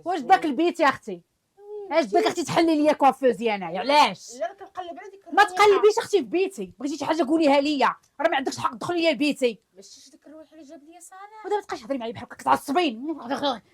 واش داك البيت يا اختي؟ اش بك اختي تحلي ليا كوافوزي انايا علاش؟ لا كنقلب على ديك ما تقلبيش اختي في بيتي، بغيتي شي حاجه قوليها ليا، راه ما عندكش الحق تدخلي ليا لبيتي. ماشي ديك الرويحه اللي جاب لي صالح. ودابا تبقاي تهضري معايا بحال هكا كتعصبين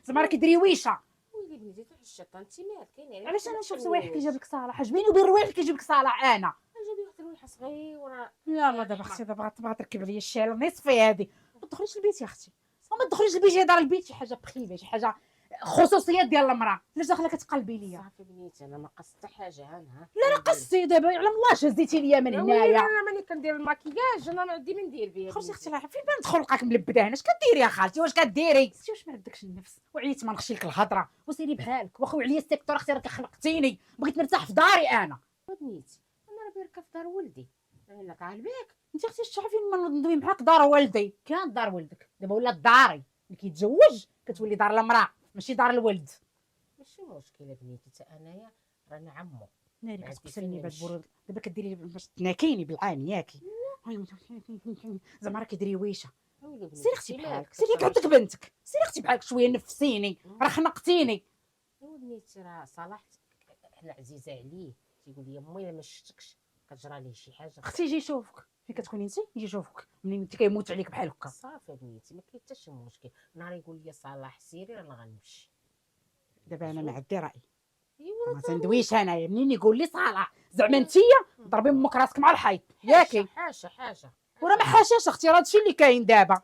زعما راكي دريويشه. ويلي بنتي تاع الشيطان انت مالك كاين علاش انا نشوف الروايح اللي جاب لك صالح؟ بيني وبين الروايح اللي كيجيب لك صالح انا. جاب لي واحد الرويحه صغيره. يلا دابا اختي دابا تبغى تركب عليا الشاله نصفي هذه. ما تدخليش البيت يا اختي، ما تدخليش البيت، دار البيت شي حاجه بخيبه، شي حاجه خصوصيات ديال المراه. علاش داخله كتقلبي ليا؟ صافي بنيتي انا ما قصت حتى حاجه ها. لا قصتي دابا على الله شزيتي ليا من هنايا. انا ماني كندير الماكياج، انا ما عندي من ندير بيه. خرجي اختي الله فين بان خلقك ملبده هنا؟ اش كديري يا خالتي؟ واش كديري؟ واش ما عندكش النفس؟ وعييت ما نخشي لك الهضره وسيري بحالك. واخا عليا السيكتور اختي راكي خلقتيني، بغيت نرتاح في داري انا. بنيتي انا راه باركه في دار ولدي، انا كعلبيك انت اختي تعرفين ما ندوي معاك دار والدي؟ كانت دار ولدك دابا ولات داري. اللي كيتزوج كتولي دار المراه ماشي دار الولد. ماشي مشكله بنيتي حتى انايا رانا عمو. ناري كتقتلني بالبرود دابا كديري باش تناكيني بالعين ياكي. زعما راكي دريويشه. سيري اختي بحالك، سيري عندك بنتك، سيري اختي بحالك شويه نفسيني، راه خنقتيني. بنيتي راه صلاح انا عزيزه عليه، تيقول لي امي الا ما شفتكش كتجرى ليه شي حاجه. اختي يجي يشوفك فين كتكوني انت، يجي يشوفك منين انت كيموت عليك بحال هكا. صافي بنيتي ما كاين حتى شي مشكل، نهار يقول لي صلاح سيري رانا غنمشي. دابا انا ما عندي راي، ايوا ما تندويش انايا منين يقول لي صالح زعما انتيا ضربي امك راسك مع الحيط ياكي. حاجه وراه ما حاشاش اختي، راه هادشي اللي كاين دابا.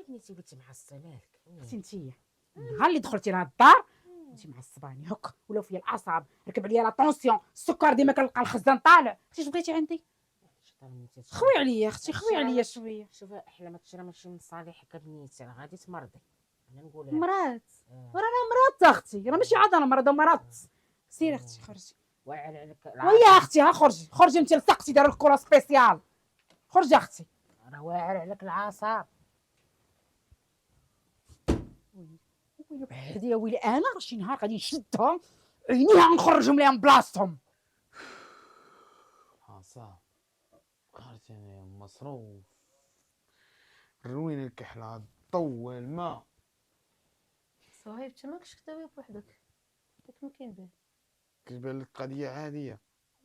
بنيتي وليتي معصبه مالك اختي انتيا النهار اللي دخلتي لهاد الدار انت معصباني هكا ولاو فيا الاعصاب، ركب عليا لا طونسيون، السكر ديما كنلقى الخزان طالع. اختي اش بغيتي عندي؟ خوي عليا اختي، خوي عليا شويه. شوف احلى ما تشرى ماشي من صالحك بنيتي، راه غادي تمرضي انا نقولها. مرات وراه انا مرات اختي، راه ماشي عاد انا مرض مرات. سيري اختي خرجي. واعر عليك ويا اختي ها خرجي خرجي انت لصقتي داروا لك كره سبيسيال. خرجي اختي. راه واعر عليك العصاب. ويلي بحدي يا ويلي انا راه شي نهار غادي نشدها عينيها نخرجهم ليها من بلاصتهم. صافي قهرت انا مصروف روين الكحله طول الماء. صهيب انت ماكش كداوي بوحدك، داك ما كاين باه. كتبان لك قضيه عاديه؟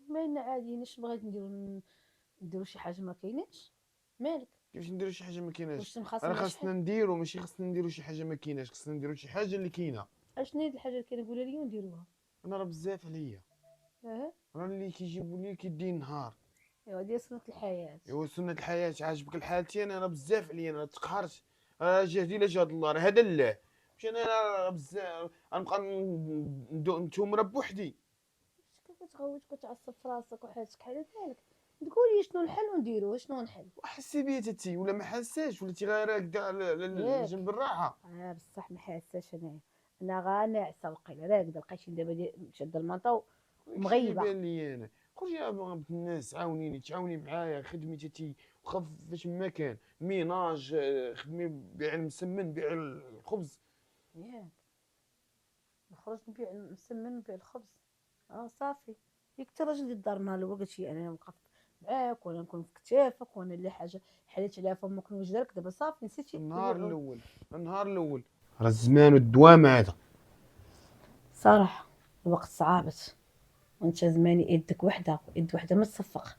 باينه عادي، اش بغيت نديرو شي حاجه ما كايناش؟ مالك كيفاش نديرو شي حاجه ما كايناش؟ واش راه مخاصمه خاصنا نديرو، ماشي خاصنا نديرو شي حاجه ما كايناش، خاصنا نديرو شي حاجه اللي كاينه. اشنو هي الحاجه اللي كاينه؟ قولها لي ونديروها. انا راه بزاف عليا، راه اللي كيجيبوا لي كيدي نهار. ايوا ديال سنه الحياه. ايوا سنه الحياه عاجبك الحالتي؟ انا راه بزاف عليا، انا تقهرت، راه جهدي لا جهد الله، راه هذا الله. مش انا راه بزاف غنبقى نتومر بوحدي. كيف كتغوت كتعصب في راسك وحالتك حالات مالك؟ تقولي شنو الحل ونديروه. شنو الحل؟ وحسي بيا تتي ولا ما حساش وليتي غير راكده على جنب الراحه. بصح ما حاساش انا غناعسه وقيله راكده لقيتيني دابا شاده المنطا ومغيبه. بان لي انا خرجي يا بنت الناس، عاونيني تعاوني معايا، خدمتي تي وخف فاش ما كان ميناج، خدمي بيع المسمن بيع الخبز. ياك نخرج نبيع المسمن نبيع الخبز. صافي ياك انت راجل ديال الدار نهار الاول قلتي انا نوقف معاك ولا نكون في كتافك وانا اللي حاجه حليت عليها فمك نوجدك. دابا صافي نسيتي النهار الاول راه الزمان والدوام هذا صراحه الوقت صعابت وانت زماني يدك وحده يد وحده ما تصفق.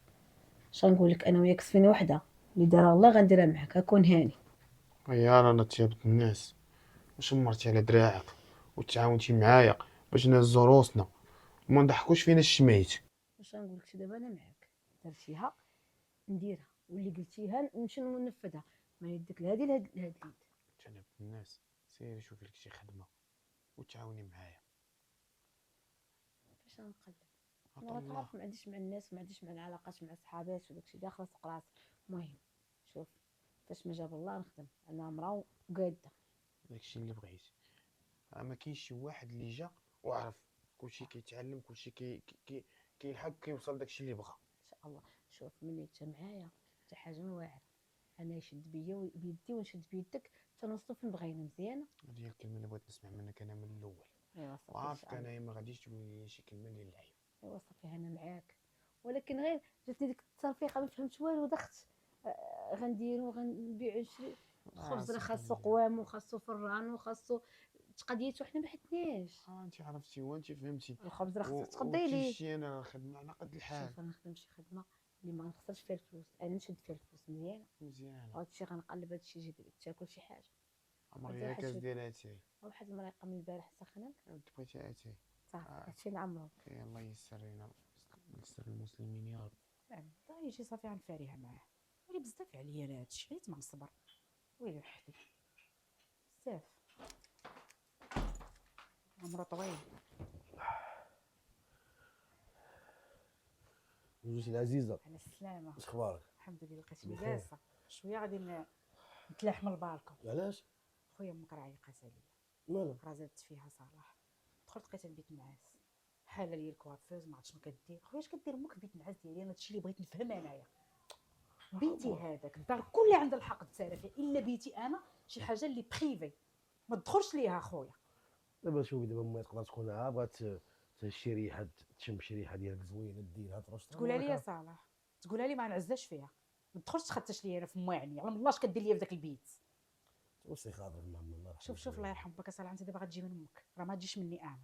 اش غنقول لك انا وياك سفينه وحده اللي دارها الله غنديرها معاك. كون هاني يا رانا تيابت الناس، واش مرتي على دراعك وتعاونتي معايا باش نهزو روسنا وما نضحكوش فينا الشميت. واش غنقول لك دابا انا معاك درتيها نديرها واللي قلتيها نمشي ننفذها ما يدك لهادي لهاد اليد. تنبت الناس سيري شوفي لك شي خدمه وتعاوني معايا. باش غنقلب انا غتعرف ما عنديش مع الناس، ما عنديش مع العلاقات مع صحابات وداكشي داخله فوق راسي. المهم شوف فاش ما جاب الله نخدم، انا مرا وقاده داكشي اللي بغيت. ما كاينش شي واحد اللي جا وعرف كلشي كيتعلم، كلشي كيلحق كيوصل داكشي اللي بغا ان شاء الله. شوف ملي انت معايا حتى حاجه ما واعره، انا يشد بيا بيدي ونشد بيدك تنوصلوا فين بغينا. مزيانه هذه هي الكلمه اللي بغيت نسمع منك انا من الاول. ايوا صافي وعارفك انايا ما غاديش تقولي لي شي كلمه اللي العيب. ايوا صافي انا معاك، ولكن غير جاتني ديك الترفيقه ما فهمتش والو ضغط. غنديرو غنبيعو نشري الخبز راه خاصو قوام وخاصو فران وخاصو قضيته حنا ما حدناش. انت عرفتي وانت فهمتي. الخبز راه خصك تقضي ليه. شتي انا الخدمه على قد الحال. شوف انا نخدم شي خدمه اللي ما نخسرش فيها الفلوس، انا نشد فيها الفلوس مزيان. مزيان. وهادشي غنقلب هادشي يجي تاكل شي حاجه. عمري كاس ديال اتاي. واحد المريقه من البارح سخنه بغيتي اتاي. صافي هادشي اللي عمرو. الله يسر لينا يسر المسلمين يا رب. والله يجي صافي غنفاريها معاه. ويلي بزاف عليا انا هادشي، حيت ما نصبر. ويلي وحدي بزاف. عمرو طويل. زوجتي العزيزه، على السلامه. اش اخبارك؟ الحمد لله لقيت بخير. لاباسه. شويه غادي نتلاح من البالكون. علاش؟ خويا امك راه عيقات عليا، مالك؟ راه زادت فيها صلاح. دخلت لقيتها البيت نعاس، حاله ليا الكوافوز ما عرفتش شنو كدير. خويا اش كدير امك البيت نعاس ديالي؟ انا هادشي اللي بغيت نفهم انايا. بيتي هذاك الدار كلها عندها الحق تسالى فيه، الا بيتي انا شي حاجه اللي بريفي ما تدخلش ليها خويا. دابا شوفي، دابا ما تقدر تكون بغات تشي ريحه، تشم شي ريحه ديالك زوينه ديرها ترش. تقولها لي يا صلاح، تقولها لي ما نعزاش فيها، ما تدخلش تخطش لي انا في موعني. على الله اش كدير لي في داك البيت. توصي خاطرك مع الله يرحمك. شوف الله يرحم باك صلاح، انت دابا غتجي من امك، راه ما تجيش مني انا.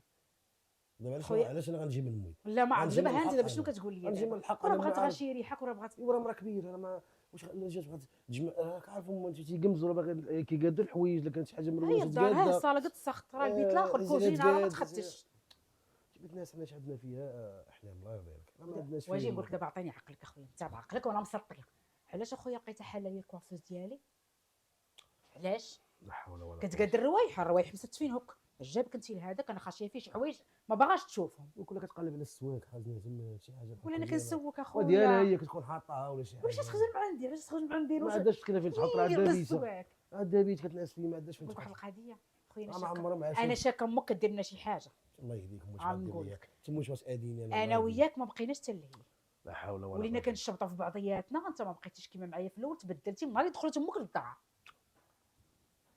دابا خويا- علاش انا غنجي من امي؟ لا ما عرفت غنجي دابا من ها انت الحق دابا شنو أنا. كتقول لي غنجي من دابا؟ الحق راه أنا، بغات ما عارف. غشي ريحك وراه بغات. ايوا راه مرا كبيره، انا ما واش الا جات بغات تجمع، راك عارف امك انت تيقمزوا، راه باغي كيقادوا الحوايج، الا كانت شي حاجه هي مروجه الدار ها تقاده. الصاله قد السخط، راه البيت الاخر زينة كوزينه راه ما تقاد، تخدش. بيت الناس حنا عندنا فيها احلام، الله يرضي عليك، راه ما عندناش فيها. واجي نقول لك دابا عطيني عقلك اخويا، انت بعقلك وانا مسطيه. علاش اخويا لقيتها حاله لي الكوافوز ديالي؟ علاش لا حول ولا قوه. كتقاد الروايح مسات فين هوك؟ اش جابك انت لهذاك؟ انا خاشيه فيه شي حوايج ما باغاش تشوفهم. وكلها كتقلب على السواق، حاجه تما شي حاجه ولا انا كنسوك وديالها اخويا. هي كتكون حاطاها ولا شي حاجه. وعلاش تخرج من عندي؟ علاش تخرج من عندي؟ ما عندهاش كذا فين تحط، راه عندها بيت، السواك. عندها بيت كتنعس فيه، ما عندهاش فين نقول لك تحط. واحد القضيه خويا، ما عمرها ما انا شاكه امك كدير لنا شي حاجه. الله يهديك امك، عم شحال نقول دير لك. ليا تموش واش اديني انا وياك ما بقيناش حتى الليل، لا حول ولا ولينا قوه. كنشبطوا في بعضياتنا. انت ما بقيتيش كيما معايا في الاول، تبدلتي من نهار اللي دخلت امك للدار.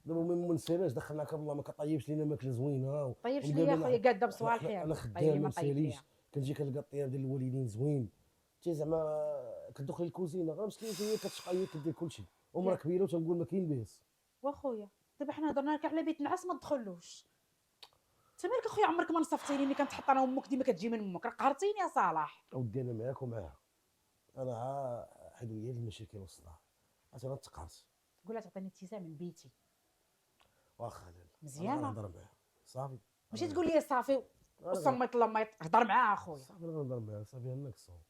دابا ما نسيناش دخلناك بالله، ما كطيبش لينا ماكله زوينه. طيبش ودابا ليا أنا- خويا قاده بصوالح الخير. انا طيب خدام ما ما طيب نساليش، ليا. كنجي كنلقى الطياب ديال الوالدين زوين، تي زعما كتدخل الكوزينه غير مسكين هي كتشقى، هي كدير كلشي، ومرا كبيره وتنقول ما كاين باس. واخويا دابا حنا هضرنا لك على بيت نعاس ما تدخلوش. انت مالك اخويا عمرك ما نصفتيني ملي كنتحط انا وامك ديما كتجي من امك؟ راه قهرتيني يا صلاح. اودي انا معاك ومعاها، انا حيدوا لي المشاكل والصداع، انا تقهرت. تقول تعطيني اتساع من بيتي واخا لالا مزيانة. نهضر معاها صافي، ماشي تقول لي صافي وصميت لميط. هضر معاها اخويا. صافي نهضر معاها صافي، هناك الصوم.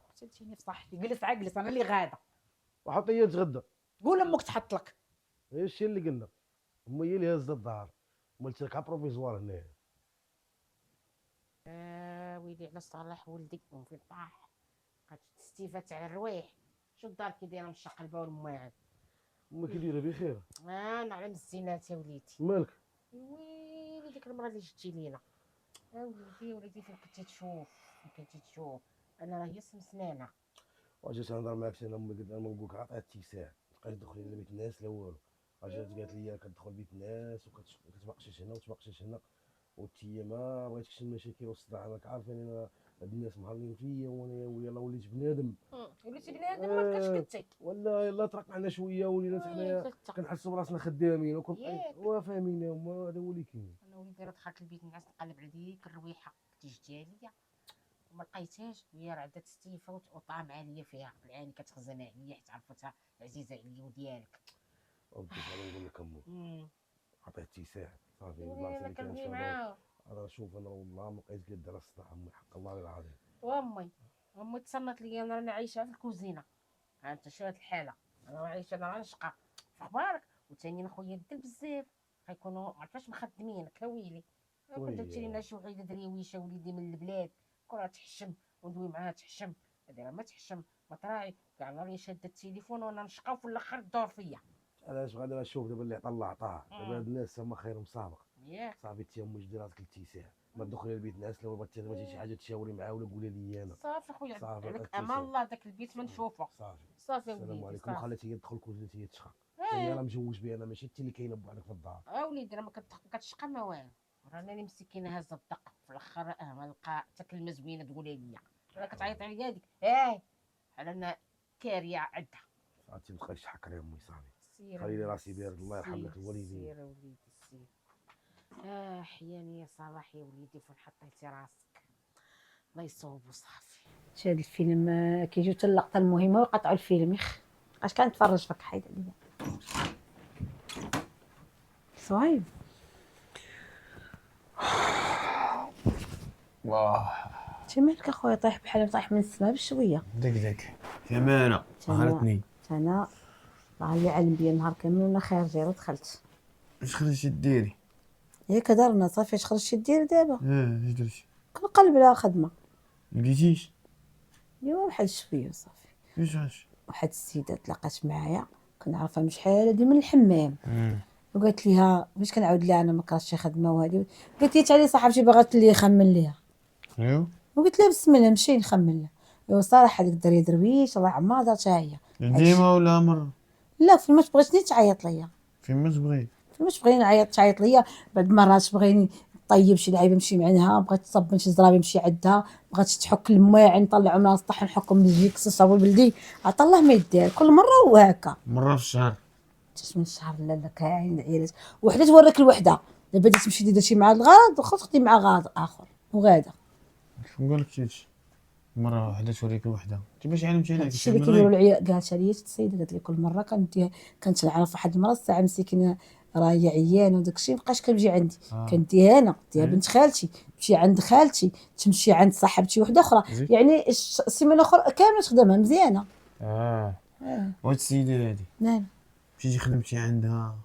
قتلتيني في صحتي. جلس عجلس انا اللي غاده. وحط هي تغدى، قول امك تحط لك. هي الشيء اللي قلنا، امي هي اللي هزت الدار، قلت لك بروفيزوار هنايا. ويلي على صالح ولدي وفين طاح استيفات على الروايح. شو الدار كي دايره مشقلبه والماعن. امك كي دايره بخير؟ انا على مزينات يا وليدي. مالك؟ ويلي ديك المرة اللي جبتي لينا وليدي فين كنتي تشوف، انا راه هي سمسنانه. واجي تنهضر معاك انا امي قلت لها ما نقول لك عطيها اتساع، تبقاي تدخلي لبيت الناس لا والو. جات قالت لي كتدخل بيت الناس وكتبقشش هنا وتبقشش هنا، وتي ما بغيتكش المشاكل والصداع، راك عارفين انا هاد الناس مهرلين فيا، وانا يلاه وليت بنادم. وليتي بنادم ما بقاش كنتي. ولا يلا طرقنا شويه ولينا حنايا كنحسوا براسنا خدامين ياك. وفاهمين، هما هذا هو اللي كاين. انا وليدي راه دخلت البيت نعس نقلب على ديك الرويحه تيجي ليا وما لقيتهاش، وهي راه عندها تستيفه وطعم عليا فيها العين كتخزن عليا حيت عرفتها عزيزه عليا وديالك. ودي انا نقول لك امي عطيه اتساع صافي. انا كنبني معاه. انا شوف انا والله ما بقيت قادر الصداع امي، حق الله العظيم. وامي تصنت لي انا راني عايشه في الكوزينه. ها انت شو هاد الحاله، انا عايشه انا غنشقى في اخبارك. وثاني خويا الدل بزاف غيكونوا ما عرفاش مخدمينك يا ويلي. كنت درتي لينا شي وحيده دريويشه وليدي من البلاد، كره تحشم وندوي معاها تحشم، هذه راه ما تحشم ما تراعي كاع نهار شاده التليفون وانا نشقى وفي الاخر تدور فيا. علاش غادي نشوف دابا اللي عطا الله عطاه، دابا هاد الناس هما خيرهم سابق. ياك صافي تي امي جدي راسك الاتساع، ما تدخلي لبيت الناس لو بغيتي شي حاجه تشاوري معاه ولا قولي لي انا. صافي خويا صافي، عليك امان الله داك البيت ما نشوفه. صافي صافي السلام وليدي عليكم. صافي. وخليتي هي تدخل كوزينتي هي تشقى، هي راه مجوج بها انا، ماشي انت اللي كاينه بوحدك في الدار. وليدي راه ما كتشقى ما والو، رانا اللي مسكينه هازه الدق في الاخر. ما نلقى حتى كلمه زوينه تقولها ليا، راه كتعيط عليا هذيك على انا كاريه عندها. صافي ما تبقايش تحقري امي صافي. سير خلي لي راسي بارد، الله يرحم لك سير الوالدين. سير وليدي سير. حياني يا صلاح يا وليدي فين حطيتي راسك. الله يصوب وصافي. شي هاد الفيلم كيجيو حتى اللقطه المهمه ويقطعوا الفيلم اش كنتفرج فيك حيد عليا صعيب. واه انت مالك اخويا طايح بحال طايح من السما بشويه. داك ثمانة قهرتني. انا الله اللي علم بيا النهار كامل وانا خارجه غير دخلت. اش خرجتي ديري؟ ياك دارنا صافي اش خرجتي دير دابا؟ اش درتي؟ كنقلب على خدمه. لقيتيش؟ ايوا واحد شويه صافي. اش واحد السيده تلاقات معايا كنعرفها من شحال هادي من الحمام وقالت ليها باش كنعاود لها انا ما كرهتش شي خدمه وهادي قالت لي تعالي صاحبتي باغات لي يخمن ليها ايوا وقلت لها بسم الله نمشي نخمن لها. ايوا صراحه ديك الدريه درويش الله يعمرها دارتها هي. ديما ولا مرة؟ لا فين ما تبغيتني تعيط ليا فين ما تبغي. فين ما تبغيني نعيط تعيط ليا. بعد مرات بغيني طيب شي لعيبه نمشي معها بغات تصبن شي زرابي نمشي عندها بغات تحك الماعن نطلعو من السطح نحكم من الجيكس صابون بلدي عطا الله ما يدير كل مره وهكا. مرة في الشهر. تاش من الشهر لا كاين العيالات وحده توريك الوحده دابا بديت تمشي دير شي مع الغرض وخا تخدي مع غرض اخر وغادا. شنو قال لك هادشي؟ مرة واحدة توريك الوحدة انت باش علمتي عليك هادشي اللي كيديروا العيال قالت لي السيده قالت لي كل مره كنت نعرف واحد المره الساعه مسكينه راهي عيانه وداك الشيء مابقاش كنجي عندي كنديها انا ديها بنت خالتي تمشي عند خالتي تمشي عند صاحبتي وحده اخرى يعني السيمانه اخرى كامله تخدمها مزيانه. وهاد السيدة هادي نعم مشيتي خدمتي عندها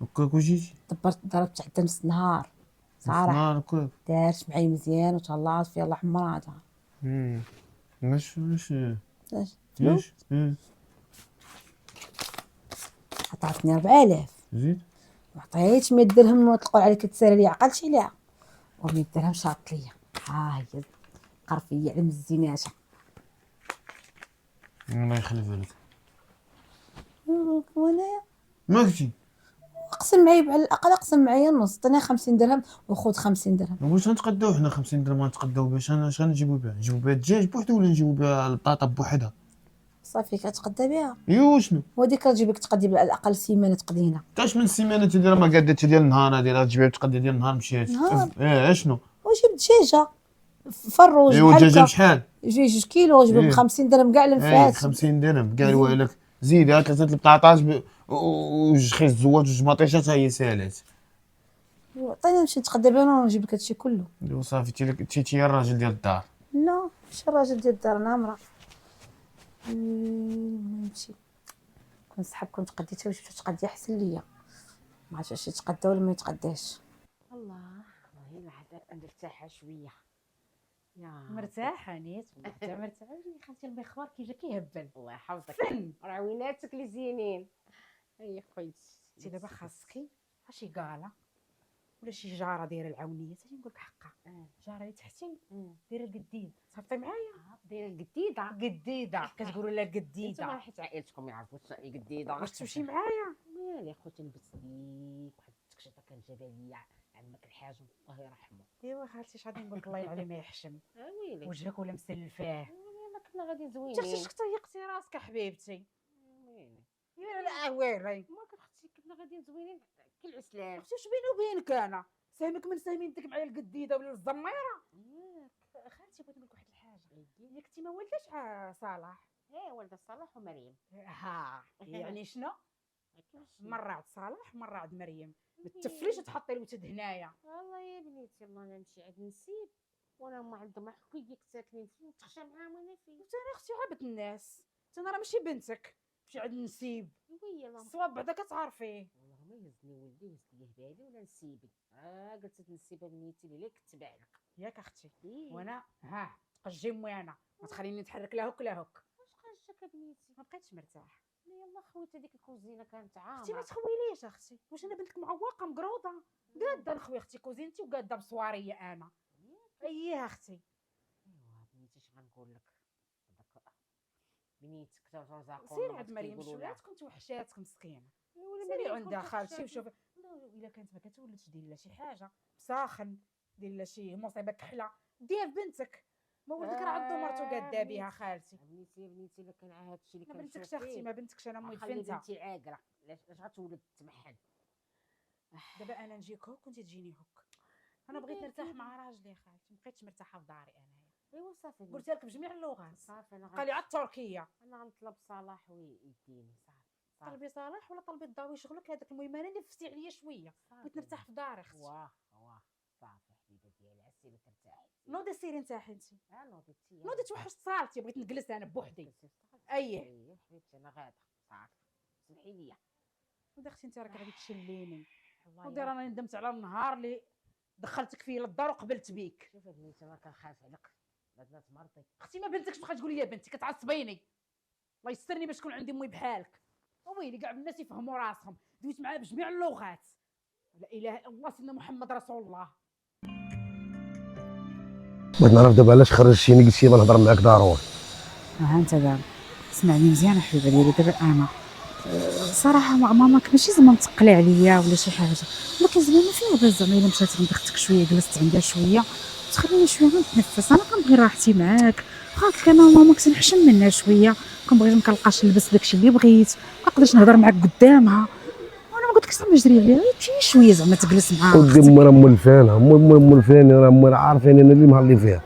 هكاك وجيتي ضربت حتى نص نهار صراحه نهار هكاك دارت معايا مزيان وتهلاط فيها الله يحمرها دار. واش فلوس عطاتني 4000 زيد وعطيت 100 درهم وتلقى عليك تسالي لي عقلتي عليها و100 درهم شاط ليا ها هي قرفيه على مزيناشه. الله يخلف عليك. وانايا ما قلتي اقسم معايا على الاقل اقسم معايا النص عطيني 50 درهم وخذ 50 درهم. واش غنتقداو حنا 50 درهم غنتقداو باش اش غنجيبو بها؟ نجيبو بها الدجاج بوحدو ولا نجيبو بها البطاطا بوحدها؟ صافي كتقدا بها ايوا شنو وديك كتجيبك تقدي على الاقل سيمانه تقدينا. تاش من السيمانه تدير ما قادتي ديال النهار هادي راه تجيبها تقدي ديال النهار مشيت اشنو وجيب دجاجه فروج ايوا الدجاجه بشحال؟ يجي 2 كيلو جيب ب 50 درهم كاع النفاس. 50 درهم كاع الوالك زيدها 3 البطاطاج وجوج خيز زوات وجوج مطيشات ها هي سالات. عطيني نمشي نتقدى بها ونجيب لك هادشي كله. ايوا صافي تي الراجل ديال الدار. لا ماشي الراجل ديال الدار انا مرا نمشي كنسحب كنت قديتها واش تقدي احسن ليا ما عرفتش واش يتقدى ولا ما يتقداش. الله والله مرتاحه شويه. يا مرتاحه نيت انت مرتاحه ولي خالتي المخبار كي جا كيهبل. الله يحفظك فن راه ويناتك اللي زينين. هيا خويتي انت دابا خاصكي شي كالا ولا شي جاره دايره العونيه تاني نقول لك حقا جاره اللي تحتي دايره القديد صافطي معايا دايره القديده قديده كتقولوا لا انتما قديده حيت عائلتكم يعرفوا القديده واش تمشي معايا. مالي خوتي نلبس ليك واحد التكشيطه كان جابها ليا عمك الحاج الله يرحمه. ايوا خالتي اش غادي نقول لك الله يعلي ما يحشم ويلي وجهك ولا مسلفاه يلا كنا غادي انت زوينين. اختي طيقتي راسك حبيبتي. ويلي يا لا ويلي ما اختي كنا غادي زوينين كي العسلان. اختي واش بيني وبينك انا ساهمك من ساهمينتك معايا القديده ولا الزميره. خالتي بغيت نقول لك واحد الحاجه ياك انت ما ولداش صلاح. ولد صلاح ومريم. ها يعني شنو كيفاش مره عند صلاح مره عند مريم ما تفليش تحطي الوتد هنايا. والله يا بنيتي الله نمشي عند نسيب وانا ما عندهم حكيك ساكنين فين تخشى معاهم انا فين. انت انا اختي عبد الناس انت راه ماشي بنتك مشي عند نسيب ويلا الصواب بعدا كتعرفيه. والله ما يهزني ولدي ويهز لي هبالي ولا نسيبي. قلت نسيبها بنيتي اللي لك تبع لك ياك اختي وانا تقجي موانه ما تخليني نتحرك لا هك لا هك. واش خرجك بنيتي ما بقيتش مرتاح. يلا خويت هذيك الكوزينه كانت عامره. اختي ما تخويليش اختي واش انا بنتك معوقه مقروضه قاده نخوي اختي كوزينتي وقاده بصواريه انا. اييه اختي. ايوا بنيتي اش غنقول لك هذاك بنيتك ترزقوا سيري عند مريم شويه كنت وحشاتك مسكينه سيري عندها خالتي وشوف الا كانت ما كتولدش دير لها شي حاجه ساخن دير لها شي مصيبه كحله دير بنتك ما ولدك راه عنده مرتو قاده بها خالتي. بنيتي الا كان هادشي اللي ما كنشوف بنتكش اختي ما بنتكش انا مولد خلي فينتها. بنتي عاقله علاش غتولد تمحن. دابا انا نجيك هوك وانت تجيني هوك. انا بغيت نرتاح مع راجلي خالتي، ما بقيتش مرتاحه في داري انايا. ايوا صافي قلت لك بجميع اللغات. صافي قال لي عاد التركيه. انا غنطلب صلاح ويديني صافي. طلبي صالح ولا طلبي ضاوي شغلك هذاك، المهم انا نفستي عليا شويه، بغيت نرتاح في داري اختي. واه صافي حبيبه ديالي عسيري ترتاحي. نوضي سيري نتاحي انت. نوضي تي نوضي توحشت صالتي، بغيت نجلس انا بوحدي. اييه حبيبتي انا غادا صافي سمحي لي. نوضي اختي انت راك غادي تشليني. الله نوضي راني ندمت على النهار اللي دخلتك فيا للدار وقبلت بيك. شوف بنيتي ما كنخاف عليك بعدنا تمرضي. اختي ما بنتكش بقى تقولي لي بنتي، كتعصبيني. الله يسترني باش تكون عندي امي بحالك. ويلي كاع الناس يفهموا راسهم، دويت معاه بجميع اللغات. لا اله الا الله سيدنا محمد رسول الله. بغيت نعرف دابا علاش خرجتيني قلتي لي نهضر معاك ضروري. ها انت دابا اسمعني مزيان حبيبه ديالي. دابا انا صراحه ماماك ماشي زعما مثقله عليا ولا شي حاجه، ولكن زعما ما فيها باس زعما الا مشات عند اختك شويه جلست عندها شويه تخليني شويه نتنفس. انا كنبغي راحتي معاك، خاطرك انا ماماك تنحشم منها شويه، كنبغي ما كنلقاش نلبس داكشي اللي بغيت، ما نقدرش نهضر معاك قدامها. وانا ما قلتلكش زعما جري عليها، يمشي شويه زعما تجلس معاها. ودي امي راه مولفانه، مولفاني، راه امي عارفاني انا اللي مهلي فيها.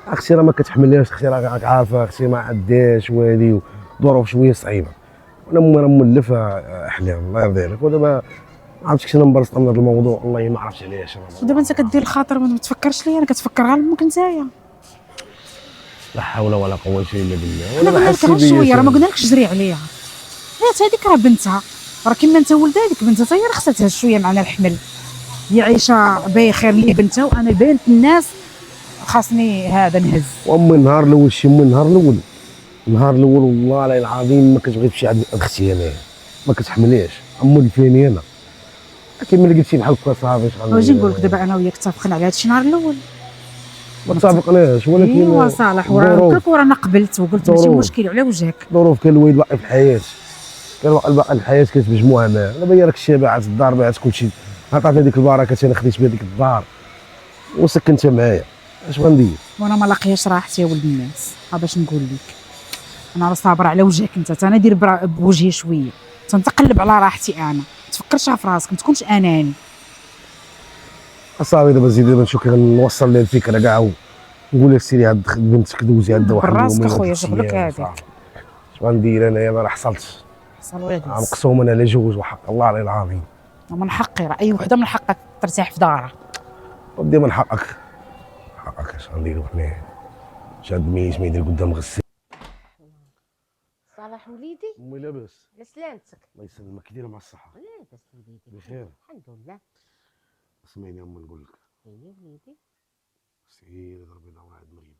اختي راه ما كتحملهاش، اختي راك عارفه، اختي ما عندهاش وهادي ظروف شويه صعيبه. انا امي راه مولفه احلام الله يرضي عليك. ودابا ما عرفتش انا مبرزطه من هذا الموضوع، والله ما عرفتش علاش. ودابا انت كدير الخاطر ما تفكرش ليا، انا كتفكر غير امك نتايا. لا حول ولا قوه الا بالله. انا قلنا لك غير شويه، راه ما قلنالكش جري عليها. حيت هذيك راه بنتها، راه كيما انت ولدها هذيك بنتها حتى هي راه خصها تهز شويه معنا الحمل. هي عايشه بخير لي بنتها، وانا بنت الناس خاصني هذا نهز. وامي النهار الاول شي امي النهار الاول والله العظيم ما كتبغي تمشي عند اختي انايا، ما كتحملهاش امي الفيني انا. كيما اللي قلتي بحال هكا صافي. واجي نقول لك دابا انا وياك اتفقنا على هذا الشيء النهار الاول. ما اتفقناش، ولكن ايوا صالح ورانا قبلت وقلت ماشي مشكل على وجهك. ظروف كان الوالد باقي في الحياه، كان باقي الحياه كتمجموعه معاه. دابا هي راك الشيء باعت الدار، باعت كلشي، عطات هذيك البركه انا خديت بهذيك الدار وسكنتها معايا. اش غندير؟ وانا ما لاقياش راحتي يا ولد الناس. ها باش نقول لك انا راه صابره على وجهك انت، انا دير بوجهي شويه، تنتقلب على راحتي انا. تفكرش في راسك، ما تكونش اناني. صافي دابا زيد نشوف كيف نوصل لها الفكره كاع، ونقول لها سيري عند بنتك دوزي عندها واحد براسك اخويا شغلك هذاك. اش غندير انايا؟ ما راه حصلت مقسوما على جوج وحق الله علي العظيم. من حقي، راه اي وحده من حقها ترتاح في دارها. ودي من حقك اش غنديرو حنايا؟ شاد ميت ما يدير قدام غسيل. صالح وليدي امي لاباس؟ على سلامتك. الله يسلمك، كي دايره مع الصحه؟ لاباس وليدي بخير الحمد لله. اسمعيني امي نقول لك، ايوا وليدي سير ضربي لها واحد مريم.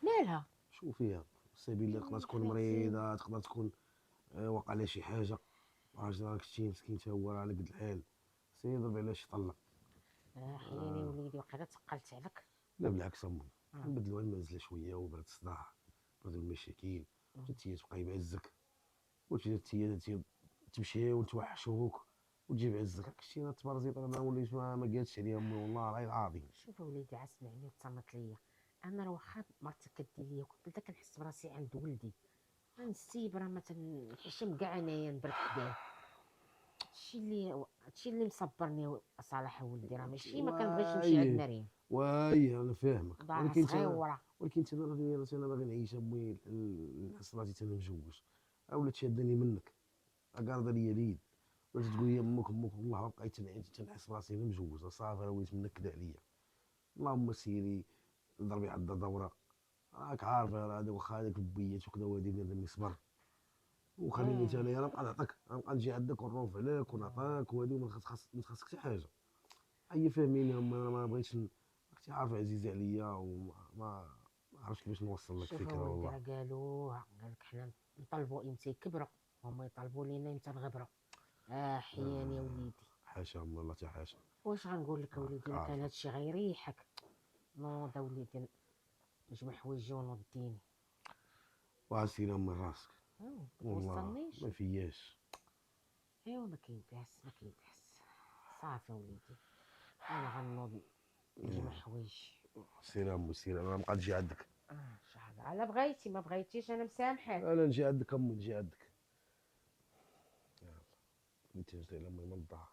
مالها؟ شوف فيها السبيل، تقدر تكون مريضه، تقدر تكون وقع لها شي حاجه، راك شتي مسكين تا هو على قد الحال. سير ضربي عليها شي طله. حياني وليدي وقيلا تقلت عليك. لا بالعكس امي، نبدلوا المنزله شويه وبرد الصداع، برد المشاكل، انت تبقاي بعزك، وانت تمشي وتوحشوك وتجيب عزك. شتي انا تبرزيط انا ما وليت ما قالتش عليا امي والله العظيم العظيم. شوف وليدي عسمعني وتصنت ليا، انا راه واخا مرتك كدير ليا كنت بدا كنحس براسي عند ولدي، غنسيب راه ما تنحشم كاع انايا نبرك حداه. هادشي اللي مصبرني صالح ولدي، راه ماشي ما كنبغيش نمشي عند مريم. واي انا فاهمك، ولكن صغيره، ولكن انا باغي نعيش امي، نحس راسي انا مجوج، ولات شاداني منك، قارضه ليا اليد، ولات تقول لي امك والله بقيت تنحس براسي انا مجوج. صافي راه وليت منكد عليا. اللهم سيري ضربي عندها دوره، راك عارفه هذا واخا هذاك البيات وكذا وهادي بنادم يصبر، وخليني حتى انايا نبقى نعطيك، نبقى نجي عندك ونروف عليك ونعطيك وهادي، وما خاصك حتى حاجه. هي فاهميني امي، انا ما بغيتش راكي عارفه عزيزه عليا، وما عرفتش كيفاش نوصل لك الفكره. والله راه قالوها، قال لك حنا نطلبوا امتى يكبروا، هما يطلبوا لينا امتى نغبروا. حياني يا وليدي. حاشا امي الله تا حاشا. واش غنقول لك اوليدي، الا كان هادشي غيريحك نوض اوليدي نجمع حوايجي ونوديني. وعسير امي راسك والله ما فياش. ايوا ما كاين باس ما كاين باس. صافي وليدي انا غنوض نجمع حوايجي. سير امي سير، انا نبقى نجي عندك. شحال على بغيتي ما بغيتيش انا مسامحاك. انا نجي عندك امي، نجي عندك. يلا انت جاي لامي من الدار.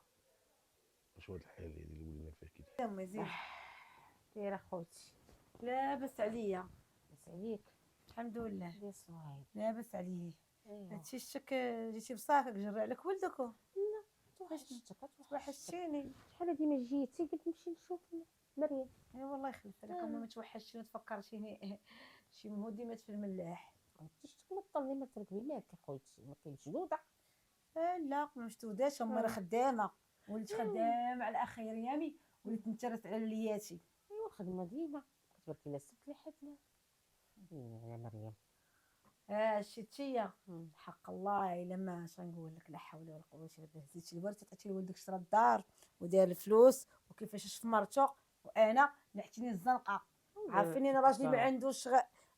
واش هاد الحال اللي ولينا فيه كي يا امي زين دايره خوتي؟ لاباس عليا بس عليك الحمد لله يا صهيب. لاباس عليا ايوا هادشي الشك جيتي بصافك جرى عليك ولدك توحشتك توحشتيني شحال هادي ما جيتي قلت نمشي نشوف مريم. اي والله يخلف عليك ما توحشتيني تفكرتيني شي مهودي مات في الملاح كنتيش تمطلني ما تركبي معاك خوتي ما كاينش جوده. لا ما مشتوداش امي راه خدامه وليت خدامه على اخر يامي وليت نترس على لياتي ايوا الخدمه ديما كتباركي لا السبت لا حد لا على مريم. شتيا حق الله الا ما اش غنقول لك لا حول ولا قوه الا بالله هزيتي الورث عطيتي لولدك شرا الدار ودار الفلوس وكيفاش شفت مرتو وانا نحتيني الزنقه عارفيني انا راجلي ما عندوش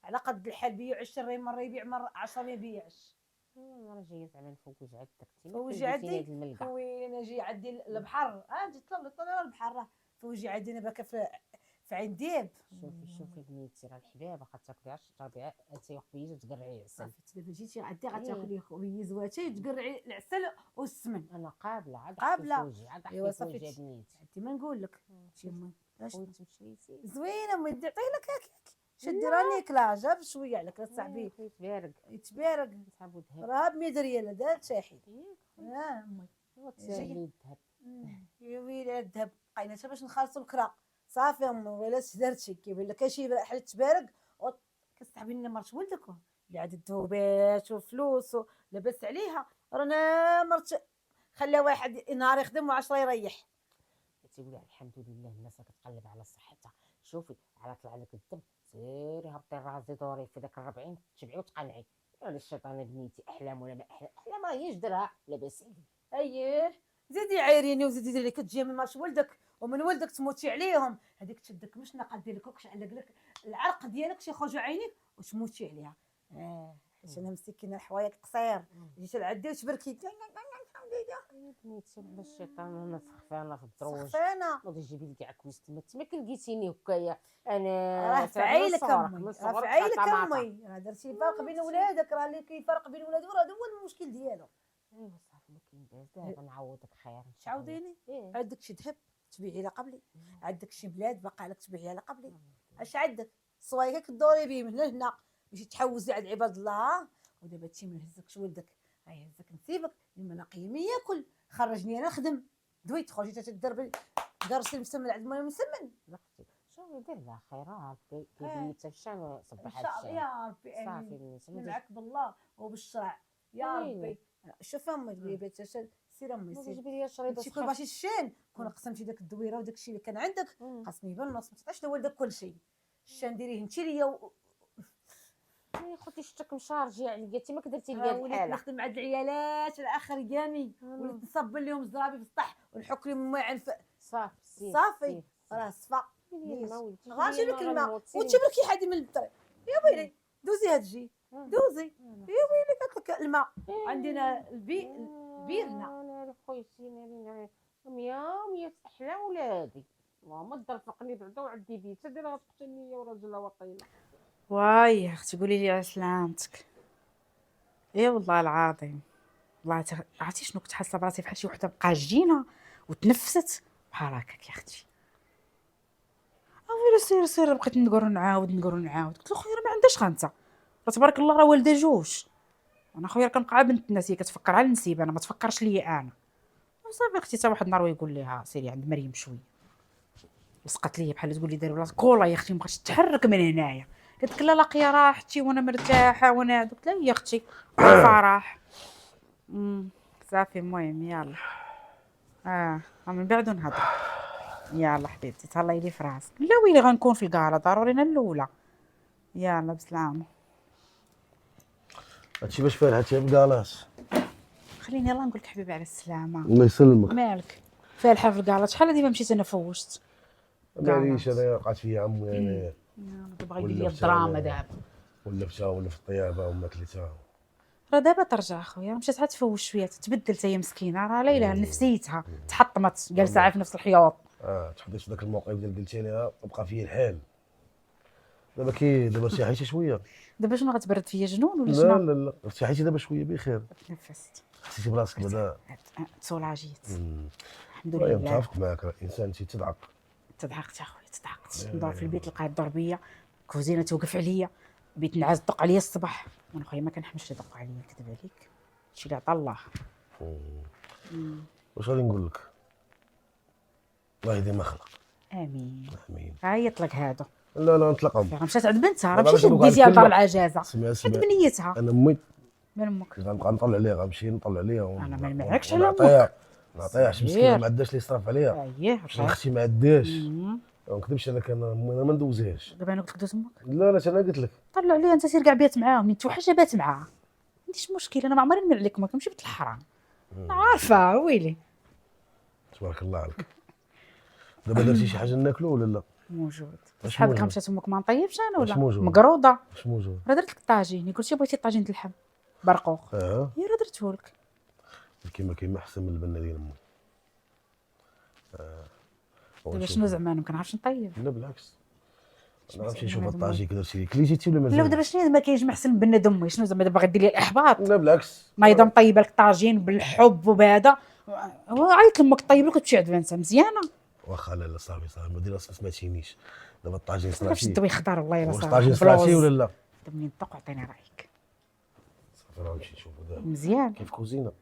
على قد الحال بيع 20 مره يبيع مره 10 ما يبيعش. انا راه جايه زعما نفوج عندك فوجي عندي وين انا جاي عندي البحر جيت طلع البحر راه فوجي عندي انا باكا في عين ديب. شوفي بنيتي راه الحباب واخا تاكلي 10 ربيع انت وخبيزه تقرعي عسل. صافي دابا جيتي عندي غتاكلي خويا زواتي وتقرعي العسل والسمن. انا قابله عاد قابلة. فوجي عاد ايوا صافي صافي بنيتي عندي ما نقول لك شي امي خويا مشيتي زوينه امي ندي عطيه لك هاك شدي راني كلا جاب شويه عليك صاحبي يتبارك يتبارك نصحابو ذهب راه ب 100 ريال دار شاحي امي وتسالي الذهب. يا ويلي الذهب بقينا حتى باش نخلصوا الكرا صافي امي ولا درتي كيبان لك شي حاجه تبارك كتصاحبي لنا مرت ولدك اللي عاد الذوبات وفلوس لاباس عليها رانا مرت خلى واحد نهار يخدم و10 يريح. تيقولي الحمد لله الناس كتقلب على صحتها. شوفي على طلع لك الدم سيري هبطي الرازي دوري في داك 40 تشبعي وتقنعي. على الشيطان بنيتي احلام ولا ما احلام راه هي جدرها لاباس عليك. اييه زيدي عايريني وزيدي ديري كتجي من مرت ولدك ومن ولدك تموتي عليهم هذيك تشدك مش ناقه دير لك وكش علق لك العرق ديالك شي يخرجوا عينيك وتموتي عليها. حيت انا مسكينه الحوايج القصير جيت لعندي وتبركي بنيتي الشيطان انا سخفانه في الدروج سخفانه نوضي جيبي لي كاع كويس ما كلقيتيني هكايا انا راه فعيلك امي من راه صغرك فعيلك طماطة. امي راه درتي فرق بين ولادك راه اللي كيفرق بين ولادك راه هو المشكل ديالو. ايوا صافي ما كاين باس دابا نعوضك خير ان شاء الله. تعاوديني إيه. عندك شي ذهب تبيعي لها قبلي عندك شي بلاد باقا لك تبيعيها لها قبلي اش عندك صوايكك كدوري بيه من هنا باش تحوزي عند عباد الله. ودابا تي ما يهزكش ولدك غيهزك نسيبك المناقيه ما ياكل خرجني انا نخدم دويت خرجتي تدربي درسي المسمن عند المسمن اختي شنو يدير لها خيرات بنيتها الشام صباح ان شاء الله يا ربي صافي امين بنيتي معك بالله وبالشرع يا ربي. شوف امي بيبات سير امي سير جيبي لي شريطه شي كل باش الشين كون قسمتي داك الدويره وداك الشيء اللي كان عندك قسمي بالنص ما تعطيش لولدك كل شيء الشان ديريه انت ليا يا خوتي شتك مشارجي عليا انت ما كدرتي لي هاد وليت الحاله. نخدم عند العيالات على اخر يامي وليت نصب لهم زرابي في السطح ونحك لهم الماء صافي صافي راه صفا غنجيب لك الماء وتجيب لك شي حاجه من البطري يا ويلي دوزي هاد الجي دوزي يا ويلي قالت لك الماء عندنا البيرنا انا خويتي ناري مية احلام ولادي ماما ترفقني بعدا وعندي بيت دير غتقتلني يا وراجلها وطيله. واي يا اختي قولي لي على سلامتك. اي والله العظيم والله عرفتي شنو كنت حاسه براسي بحال شي وحده بقى جينه وتنفست بحال هكاك يا اختي. ويلي سير بقيت نعاود قلت له خويا راه ما عندهاش خانته راه تبارك الله راه والده جوج انا خويا كنبقى بنت الناس هي كتفكر على النسيب انا ما تفكرش ليا انا. وصافي اختي حتى واحد النهار ويقول ليها سيري عند مريم شويه لصقت ليا بحال تقول لي داير بلاصه كولا يا اختي ما بغاتش تتحرك من هنايا. قالت لا لاقيه راحتي وانا مرتاحه وانا قلت لها يا اختي فرح صافي المهم يلا من بعد نهضر يلا حبيبتي تهلاي لي في راسك. لا ويلي غنكون في الكاله ضروري انا الاولى. يلا بسلامه. هادشي باش فيه هادشي بكالاس خليني يلا نقول لك حبيبي على السلامه. الله يسلمك. مالك فالحه في الكاله شحال هادي ما مشيت انا فوشت. معليش انا وقعت فيا عمي انا دابا غيدير لي الدراما دابا ولا في الطيابه وما كليتها راه دابا ترجع خويا مشات عاد تفوش شويه تبدلت هي مسكينه راه ليلى نفسيتها تحطمت جالسه عاد في نفس الحياط. تحطيت في ذاك الموقف ديال قلتي لها وبقى فيا الحال دابا ارتاحيتي شويه. دابا شنو غتبرد فيا جنون ولا لا شنو؟ لا ارتاحيتي دابا شويه بخير. تنفست حسيتي براسك بعدا تسولاجيت الحمد والله لله. متفق معاك، راه الانسان انت تضعف. تضحكت اخويا تضحكت، ندور في البيت لقيت ضربيه، كوزينه توقف عليا، بيت نعاس دق عليا الصباح، وانا خويا ما كنحملش يدق عليا نكذب عليك، هادشي اللي عطا الله. واش غادي نقول لك؟ الله يديم ما خلق. امين. امين. عيط لك هادو. لا نطلقهم. راه مشات عند بنتها، راه دابا مشيتي غنقول لك ديتيها لدار كلمة. العجازه، سمع هاد بنيتها. انا امي من امك؟ غنبقى نطلع عليها، غنمشي نطلع عليها أنا ما نمنعكش على ونعطيها حيت مسكينه صغير. ما عندهاش اللي يصرف عليها، اييه باش اختي ما عندهاش. مم. ما نكذبش، انا ما ندوزهاش. دابا انا قلت لك دوز امك، لا انا قلت لك طلع عليها انت سير كاع بيت معاهم، انت وحاجه بات معاها، ما عنديش مشكل، انا ما عمري نمنع لك ما كنمشي بيت الحرام، عارفه ويلي. تبارك الله عليك. دابا درتي شي حاجه ناكلو ولا لا؟ موجود. واش شحال موجود؟ مشات امك ما نطيبش انا واش ولا موجود؟ مقروضه؟ واش موجود؟ راه درت لك الطاجين، قلت لي بغيتي طاجين د اللحم برقوق، اه يا راه درته لك. كيما احسن من البنه ديال امي. دابا شنو زعما انا ما كنعرفش نطيب؟ لا بالعكس، انا غنمشي نشوف الطاجي كي درتي لي كليتي ولا لا مازال؟ ودابا شنو ما كاينش ما احسن من بنه دمي، شنو زعما دابا غدير لي الاحباط؟ لا بالعكس، ما يضم طيب لك طاجين بالحب وبهذا، هو عيط لامك طيب لك وتمشي عند بنتها مزيانه. واخا لا صافي ما دير راسك سمعتينيش. دابا الطاجين كيفاش صنعتي، الدوي خضار والله الا واش صافي. الطاجين صنعتي ولا لا؟ دابا منين طق عطيني رايك. صافي راه نمشي نشوفو دابا مزيان كيف كوزينه.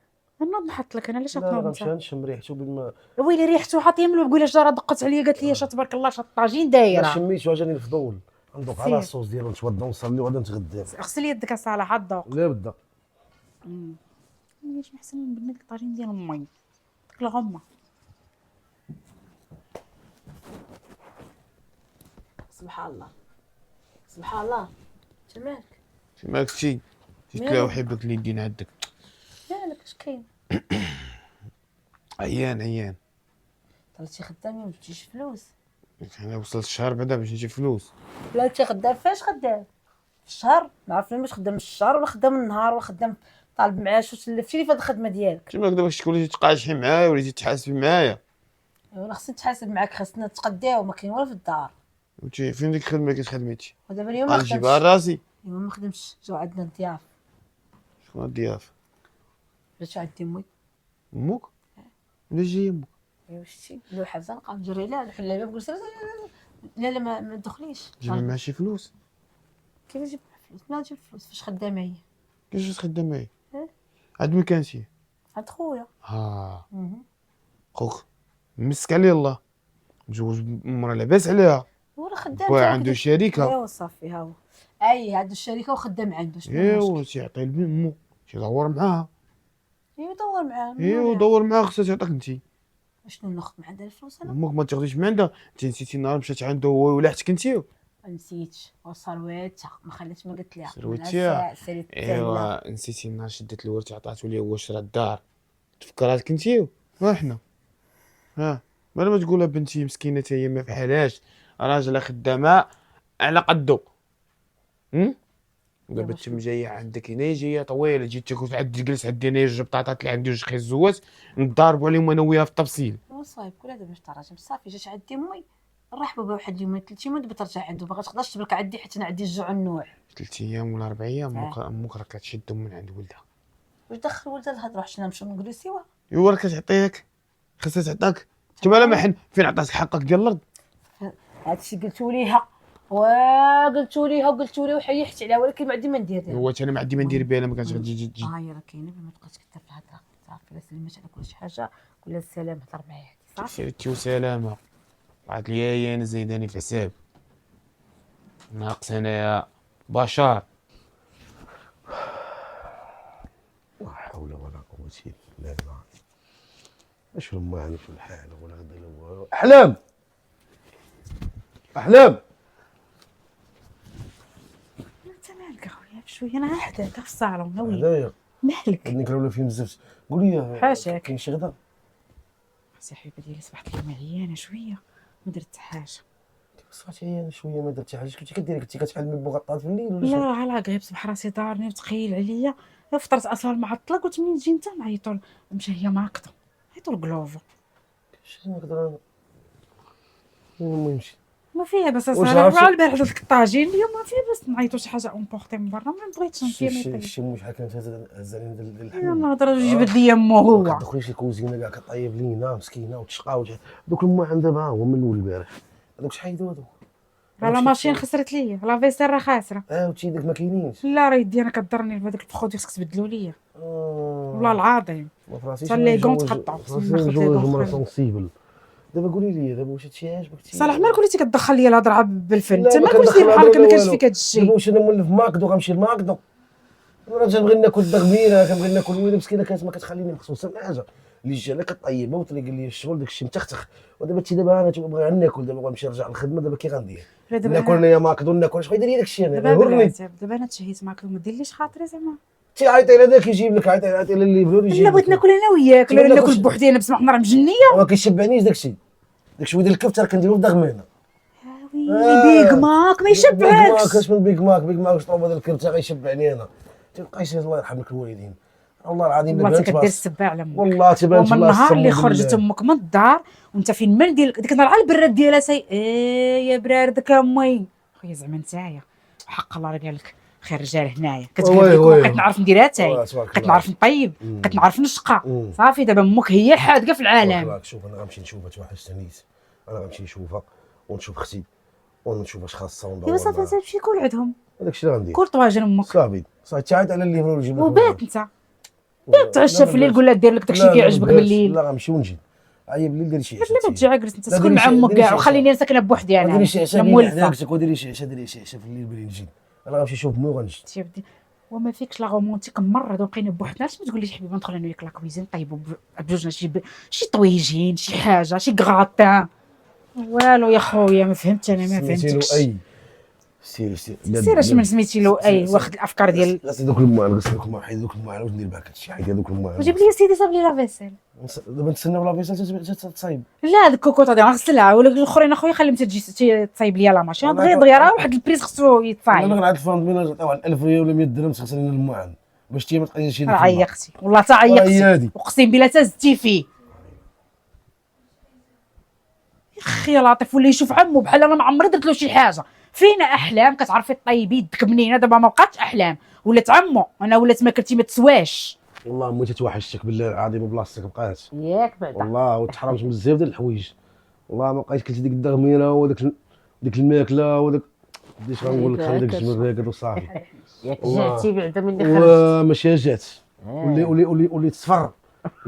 نوض نحط لك انا علاش لا نوض غنمشي انت؟ نشم ريحته بالما. ويلي ريحته حاطيم قول الجاره دقت عليا قالت لي تبارك الله شاط الطاجين لا دايره. شميت وجاني الفضول، ندوق على سير. الصوص ديالو نتوضا ونصلي وغادي نتغدى. غسل يدك اصالح الذوق. لا بدا ماش محسن من بنات الطاجين ديال امي ديك الغمه. سبحان الله سبحان الله. مالك؟ مالك شي تلاوحي بك اليدين عندك. مالك اش كاين؟ عيان طلعتي خدامين ما جبتيش فلوس؟ انا وصلت الشهر بعدا باش نجيب فلوس. لا انت خدام فاش خدام؟ في الشهر؟ ما عرفنا واش خدام الشهر ولا خدام النهار ولا خدام طالب معاش وتلفتي لي في هاد الخدمه ديالك. كيما دابا تولي تقاشحي معايا وليتي تحاسبي معايا. ولا خصني نتحاسب معاك، خاصنا نتقداو، ما كاين والو في الدار. وانتي فين ديك الخدمه كتخدميتي؟ ودابا اليوم ما غنجيبها خدمتش. راسي. اليوم ما خدمتش، جاو عندنا الضياف. شكون الضياف؟ جات عندي امي. امك؟ علاش جايه امك؟ ايوا شتي لو حزن نبقى نجري لها نحل لها نقول لا ما تدخليش. جيبي معها شي فلوس. كيفاش نجيب فلوس؟ ما نجيب فلوس فاش خدامه هي؟ كيفاش تخدم معايا؟ إيه؟ عند مكانتي. عند خويا. ها خوك مسك عليه الله، مجوز مرة لاباس عليها، ولا خدام با عنده شركة. ايوا صافي ها هو. اي عنده الشركه وخدام عنده. شنو ايوا المشكل؟ تيعطي لامو تيدور معاها. ايوا دور معاه. ايوا دور معاها خصها تعطيك انتي. شنو ناخذ من عندها الفلوس انا؟ امك ما تاخديش من عندها، انت نسيتي النهار مشات عنده هو ولحتك انتي. ما نسيتش وصرواتها ما خلاتش ما قلت لها. ثروتها. سالت ايوا نسيتي النهار شدت الورث عطاتو ليه هو شرا الدار، تفكراتك انتي وحنا. ها مالا ما تقولها بنتي مسكينه تا هي ما فحالهاش، راجله خدامه على قدو. دابا تم جايه عندك هنا جايه طويله، جيت تاكل عندي جلس عندي انا جوج بطاطات اللي عندي جوج خيزوات نضاربوا عليهم انا وياها في التفصيل. صايب كلها دابا باش تراجع صافي. جات عندي امي نرحبوا بها واحد اليومين 3 ايام دابا ترجع عنده. باغا تقدرش تبرك عندي حيت انا عندي الجوع النوع. 3 ايام ولا 4 ايام امك راه كتشدهم من عند ولدها. واش دخل ولدها لهاد روح شنا نمشيو نقولوا سوا؟ ايوا راه كتعطيك خاصها تعطاك. انت مالا ما حن فين عطاتك حقك ديال الارض. هادشي قلتو ليها وقلتو ليها وحيحت عليها، ولكن ما عندي ما ندير لها. هو انا ما عندي ما ندير بها، انا ما كانش غادي تجي. هي راه كاينه ما تبقاش كثر في الهضره. صافي لا سلمت على كل شي حاجه ولا السلام هضر معايا صافي. سيرتي وسلامه. طلعت لي انا زايداني في حساب ناقص انايا بشر. لا حول ولا قوة الا بالله. اش ما يعني في الحال ولا غدا لا والو. احلام انت مالك اخويا بشويه انا حداك في الصالون ناوي هدايا مالك؟ هادنيك ولا فيهم بزاف. قول لي حاشاك. كاين شي غدا؟ سي حبيبه ديالي صبحت اليوم عيانه شويه ما درت حاجه. صفاتي انا شويه ما درتي حاجه. كنتي كديري كنتي كتحلمي بغطات في الليل ولا لا شنو؟ راه على غيب صبح راسي دارني وثقيل عليا، فطرت اصلا معطله قلت منين تجي انت نعيطوا مشى هي ماكطه عيطوا الكلوفو. شنو نقدر انا؟ المهم نمشي ما فيها بس واش اصلا عرفتي؟ على البارح درت الطاجين اليوم ما فيها بس نعيطوا شي حاجه اونبورتي من برا ما بغيتش نمشي ميطلي شي مو شحال كانت هزالين ديال الحلم. يلا هضره يجبد لي مو هو كتدخلي شي كوزينه كاع كطيب لينا مسكينه وتشقى دوك الماعن دابا هو من الاول البارح هذوك شحال هذوك على ماشين خسرت ليا لا فيسير راه خاسره وتيدك ما كاينينش. لا راه يدي انا كضرني بهذاك البخودي خصك تبدلوا ليا والله العظيم فراسي صار لي كونط تقطعوا ناخذ لي كونط سونسيبل. دابا قولي لي دابا واش هادشي عاجبك؟ صالح مالك وليتي كتدخل ليا الهضره بالفن لا، انت ما ما كنتي كندخل بحالك ما هضرة كانش والو. فيك هذا دابا الشيء واش انا مولف ماكدو غنمشي لماكدو انا تنبغي ناكل دغميره كنبغي ناكل ويلي مسكينه كانت ما كتخليني مخصوصا من حاجه اللي جا انا كطيبه وتلي قال لي الشغل داك الشيء متختخ ودابا دابا انا تبغي ناكل دابا غنمشي نرجع للخدمه دابا كي غندير ناكل انايا ماكدو ناكل شحال يدير لي داك الشيء انا دابا غرني بلاتي دابا انا تشهيت معاك ما ديرليش خاطري زعما تيعيطي على داك يجيب لك عيطي على اللي بلو يجيب لا بغيت ناكل انا وياك تبغي ولا ناكل ناكل بوحدي انا بسمح نهار مجنيه ما كيشبعنيش داك الشيء ديال الكفته راه كنديرو في دغمينه بيغ ماك ما يشبعكش كاش من بيغ ماك طوبه ديال الكرته غيشبعني انا تلقايش الله يرحم لك الوالدين والله العظيم والله ما تكدير بانت السبه على امك والله تبان ومن النهار اللي خرجت امك من الدار وانت فين من ديال ديك النهار على البراد ديالها يا براردك امي خويا زعما نتايا حق الله راه قال لك خير الرجال هنايا كتقول لك بقيت نعرف نديرها تاي بقيت نعرف نطيب بقيت نعرف نشقى صافي دابا امك هي الحاذقه في العالم. شوف انا غنمشي نشوفها توحشتنيت انا غنمشي نشوفها ونشوف اختي ونشوف اش خاصها وندور ايوا صافي انت تمشي كل عندهم هذاك الشيء اللي غندير كل طواجن امك صافي تعيط على اللي يبغيو يجيب لك وبات انت بات تعشى في الليل قول لها دير لك داكشي كيعجبك بالليل لا غنمشي ونجي عيب بالليل ديري شي لا ما تجي جالس انت سكن مع امك كاع وخليني انا ساكنه بوحدي انا ديري شي عشاء مولفه ديري شي عشاء في الليل بلي نجي انا غنمشي نشوف مي وغنجي تيبدي وما فيكش لا رومونتيك مره دو بقينا بوحدنا علاش ما تقوليش حبيبه ندخل انا وياك لا كويزين طيبوا بجوجنا شي طويجين شي حاجه شي كغاطان والو يا خويا ما فهمت انا ما فهمتكش اي سير اش من سميتي له اي واخد الافكار ديال غسل دوك الماء حيد دوك الماء واش ندير بها هادشي حيد دوك الماء وجيب لي سيدي صاب لي لا فيسيل دابا نتسناو لا فيسال تصايب لا هذيك الكوكوطه ديال غسلها ولا الاخرين اخويا خليهم تجي تصايب لي لا ماشين دغيا راه واحد البريز خصو انا يتصايب غنعاد الفرن بينا نعطيو واحد 1000 ريال ولا 100 درهم تغسل لنا الماعن باش تي ما تقيش شي راه عيقتي والله تا عيقتي اقسم بالله تا زدتي فيه يا اخي يا لطيف ولا يشوف عمو بحال انا ما عمري درت له شي حاجه فينا احلام كتعرفي طيبي يدك منين دابا ما بقاتش احلام ولات عمو انا ولات ماكلتي ما تسواش والله امي تتوحشتك بالله العظيم بلاصتك بقات ياك بعدا والله وتحرمت من بزاف ديال الحوايج والله ما بقيت كلتي ديك الدغميره وديك الماكله وداك بديت غنقول لك خلي داك الجمل راكد وصافي ياك جاتي بعدا مني خرجت وماشي جات ولي تصفر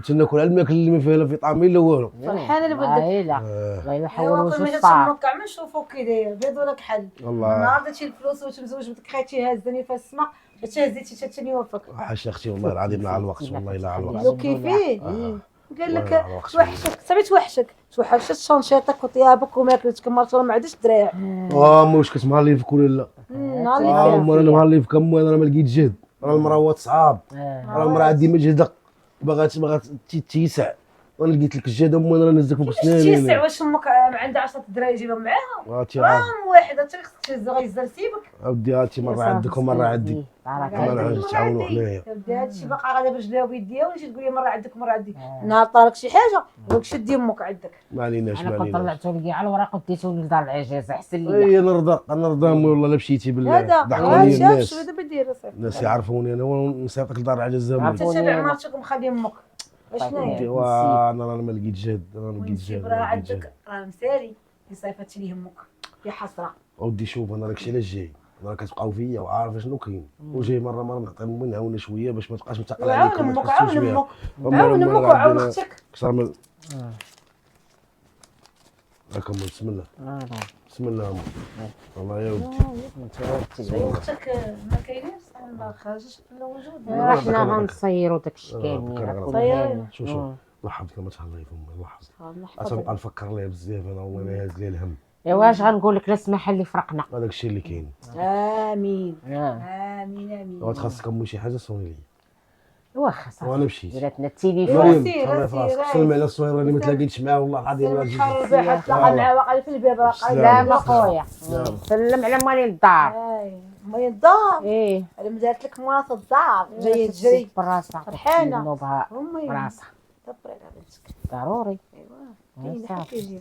تناكل على الماكله اللي ما فيها لا فيتامين لا والو فرحانه اللي بدك لا الله يحولوا كل ما شي جات صار امك كاع ما نشوفو كي داير بيض ولا كحل والله نهار درتي الفلوس واش مزوج بنتك خايتي هازني في السما هزيتي تاني يوفقك حاشا اختي والله العظيم لا على الوقت والله لا على الوقت لو كيفيه قال والله لك على الوقت. توحشك صافي توحشت شنشيطك وطيابك وماكلتك ما شاء الله ما عنديش دراع امي واش كتمهليفك ولا لا نهار اللي امي انا مهليفك امي انا ما لقيت جهد راه المراوات صعاب راه المراه عندي مجهده باغا تيسع وانا لقيت لك الجهد امي انا نزك فوق تيسع سناني واش امك عندها 10 دراهم يجيبهم معاها تيعرف واحده حتى خصك تهز غيزر سيبك عاودي هاتي مره عندك ومره عندي بارك ما الله نعرفش تعاونوا حنايا هادشي باقا غادا برجليها وبيديها ولا تقول لي مره عندك مره عندي نهار طارك شي حاجه قولك شدي امك عندك ما عليناش انا ما كنت عليناش طلعتو لي على الورق وديتو لي لدار العجاز احسن لي اي نرضى امي والله لا مشيتي بالله هذا ضحكوني شاف الناس شنو دابا دير صافي الناس يعرفوني انا ونسيطك لدار العجز عرفوني. زمان تتابع مرتك ومخلي امك اشنو هي انا ما لقيت جهد انا ما لقيت ونسيب جهد راه عندك راه مسالي اللي صيفات ليه امك يا حسره ودي شوف انا داكشي علاش جاي انا كتبقاو فيا وعارف شنو كاين وجاي مره نعطي امي نعاونها شويه باش ما تبقاش متقل عليكم ما تحسوش بيها عاون امك وعاون اختك كثر من راكم بسم الله بسم الله امي الله يا ودي اختك ما كاينينش ما خرجتش الا وجود احنا غنصيروا داكشي كامل صير شوف الله يحفظك ما تهلاي في امي الله يحفظك اصلا نبقى نفكر ليها بزاف انا والله ما هاز لي الهم ايوا اش غنقول لك لا سمح اللي فرقنا هذاك الشيء اللي كاين امين امين وتخصك امي شي حاجه صوني لي واخا صافي وانا مشيت دراتنا التليفون مريم سير، الله يفراسك سير، سلم على الصويره اللي ما تلاقيتش معاه والله العظيم ما جيت البحر تلاقى معاه واقع في الباب لا ما خويا سلم على مالي الدار مي الدار ايه انا دارت لك مرات الدار جايه تجري براسها فرحانة. بها امي براسها دبري على بنتك ضروري ايوا صافي.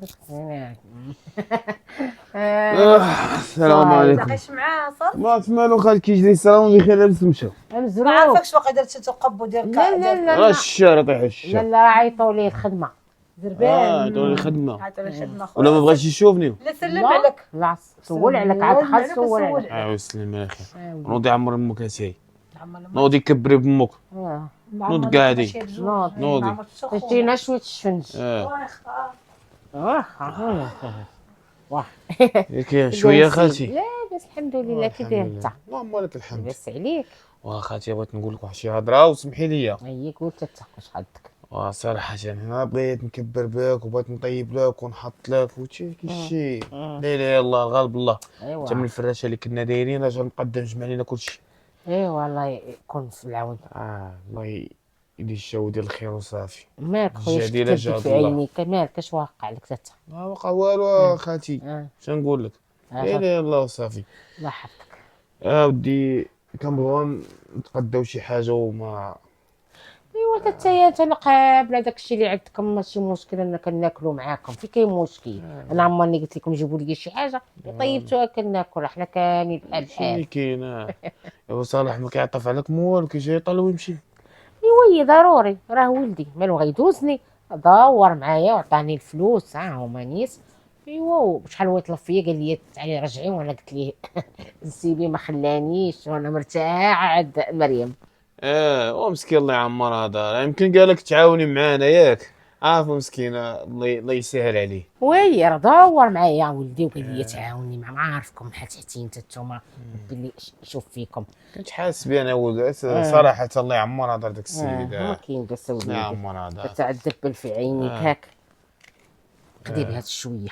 السلام عليكم. تلاقيش معاه صافي. ما مالو خالك كيجري السلام بخير لابس مشى. ما مزروب. عرفكش باقي درتي تقبو ديال لا لا لا راه لا الشارع طيح لا الشارع. لا عيطوا ليه الخدمه. زربان. عطوني الخدمه عطوني الخدمه ولا ما بغاش يشوفني. لا سلم لا عليك. لا سول عليك عاد خاص سول عليك. وسلم على خير. نوضي عمر امك اساي. عمر نوضي كبري بامك. نوض قاعدين. نوضي. شتينا شويه الشنج. ياك شويه خالتي. لا بس الحمد لله كي داير انت؟ اللهم لك الحمد. بس عليك. واخاتي بغيت نقول لك واحد شي هضره وسمحي لي. هي قلت انت واش حدك. صراحة أنا بغيت نكبر بك وبغيت نطيب لك ونحط لك وشي كيشي. لا لا الله الغالب الله. ايوا حتى من الفراشة اللي كنا دايرين اجا نقدم جمع لينا كلشي. ايوا الله يكون في العون. الله يدير الشو ديال الخير وصافي. مالك خويا الجهد إلى شتي جهد في الله. عينيك مالك اش واقع لك حتى. ما وقع والو خالتي. شنو نقول لك؟ لا لا الله وصافي. الله يحفظك. ودي كنبغيو نتغداو شي حاجة وما. ايوا حتى انت قابله داك الشيء اللي عندكم ماشي مشكل انا كناكلوا معاكم في كاين مشكل. انا عمرني قلت لكم جيبوا لي شي حاجه طيبتوها كناكل حنا كاملين بحال شنو بحال. كاين ايوا صالح ما كيعطف عليك والو كيجي يطلع ويمشي. ايوا هي ضروري راه ولدي مالو غيدوزني دور معايا وعطاني الفلوس هما نيس. ايوا شحال هو يطلب فيا قال لي تعالي رجعي وانا قلت ليه نسيبي ما خلانيش وانا مرتاحه عند مريم. ومسكين الله يعمر هذا يمكن قالك تعاوني معانا ياك عارفه مسكينه الله يسهل عليه. وي راه دور معايا ولدي وقال لي تعاوني مع عارفكم حتى نتوما باللي شوف فيكم. كنت حاسس بي انا ولد صراحه الله يعمر هذا داك السيد. ما كاين بس ولدي الله يعمر هذا تعذب في عينيك هاك قدي بهاد شويه.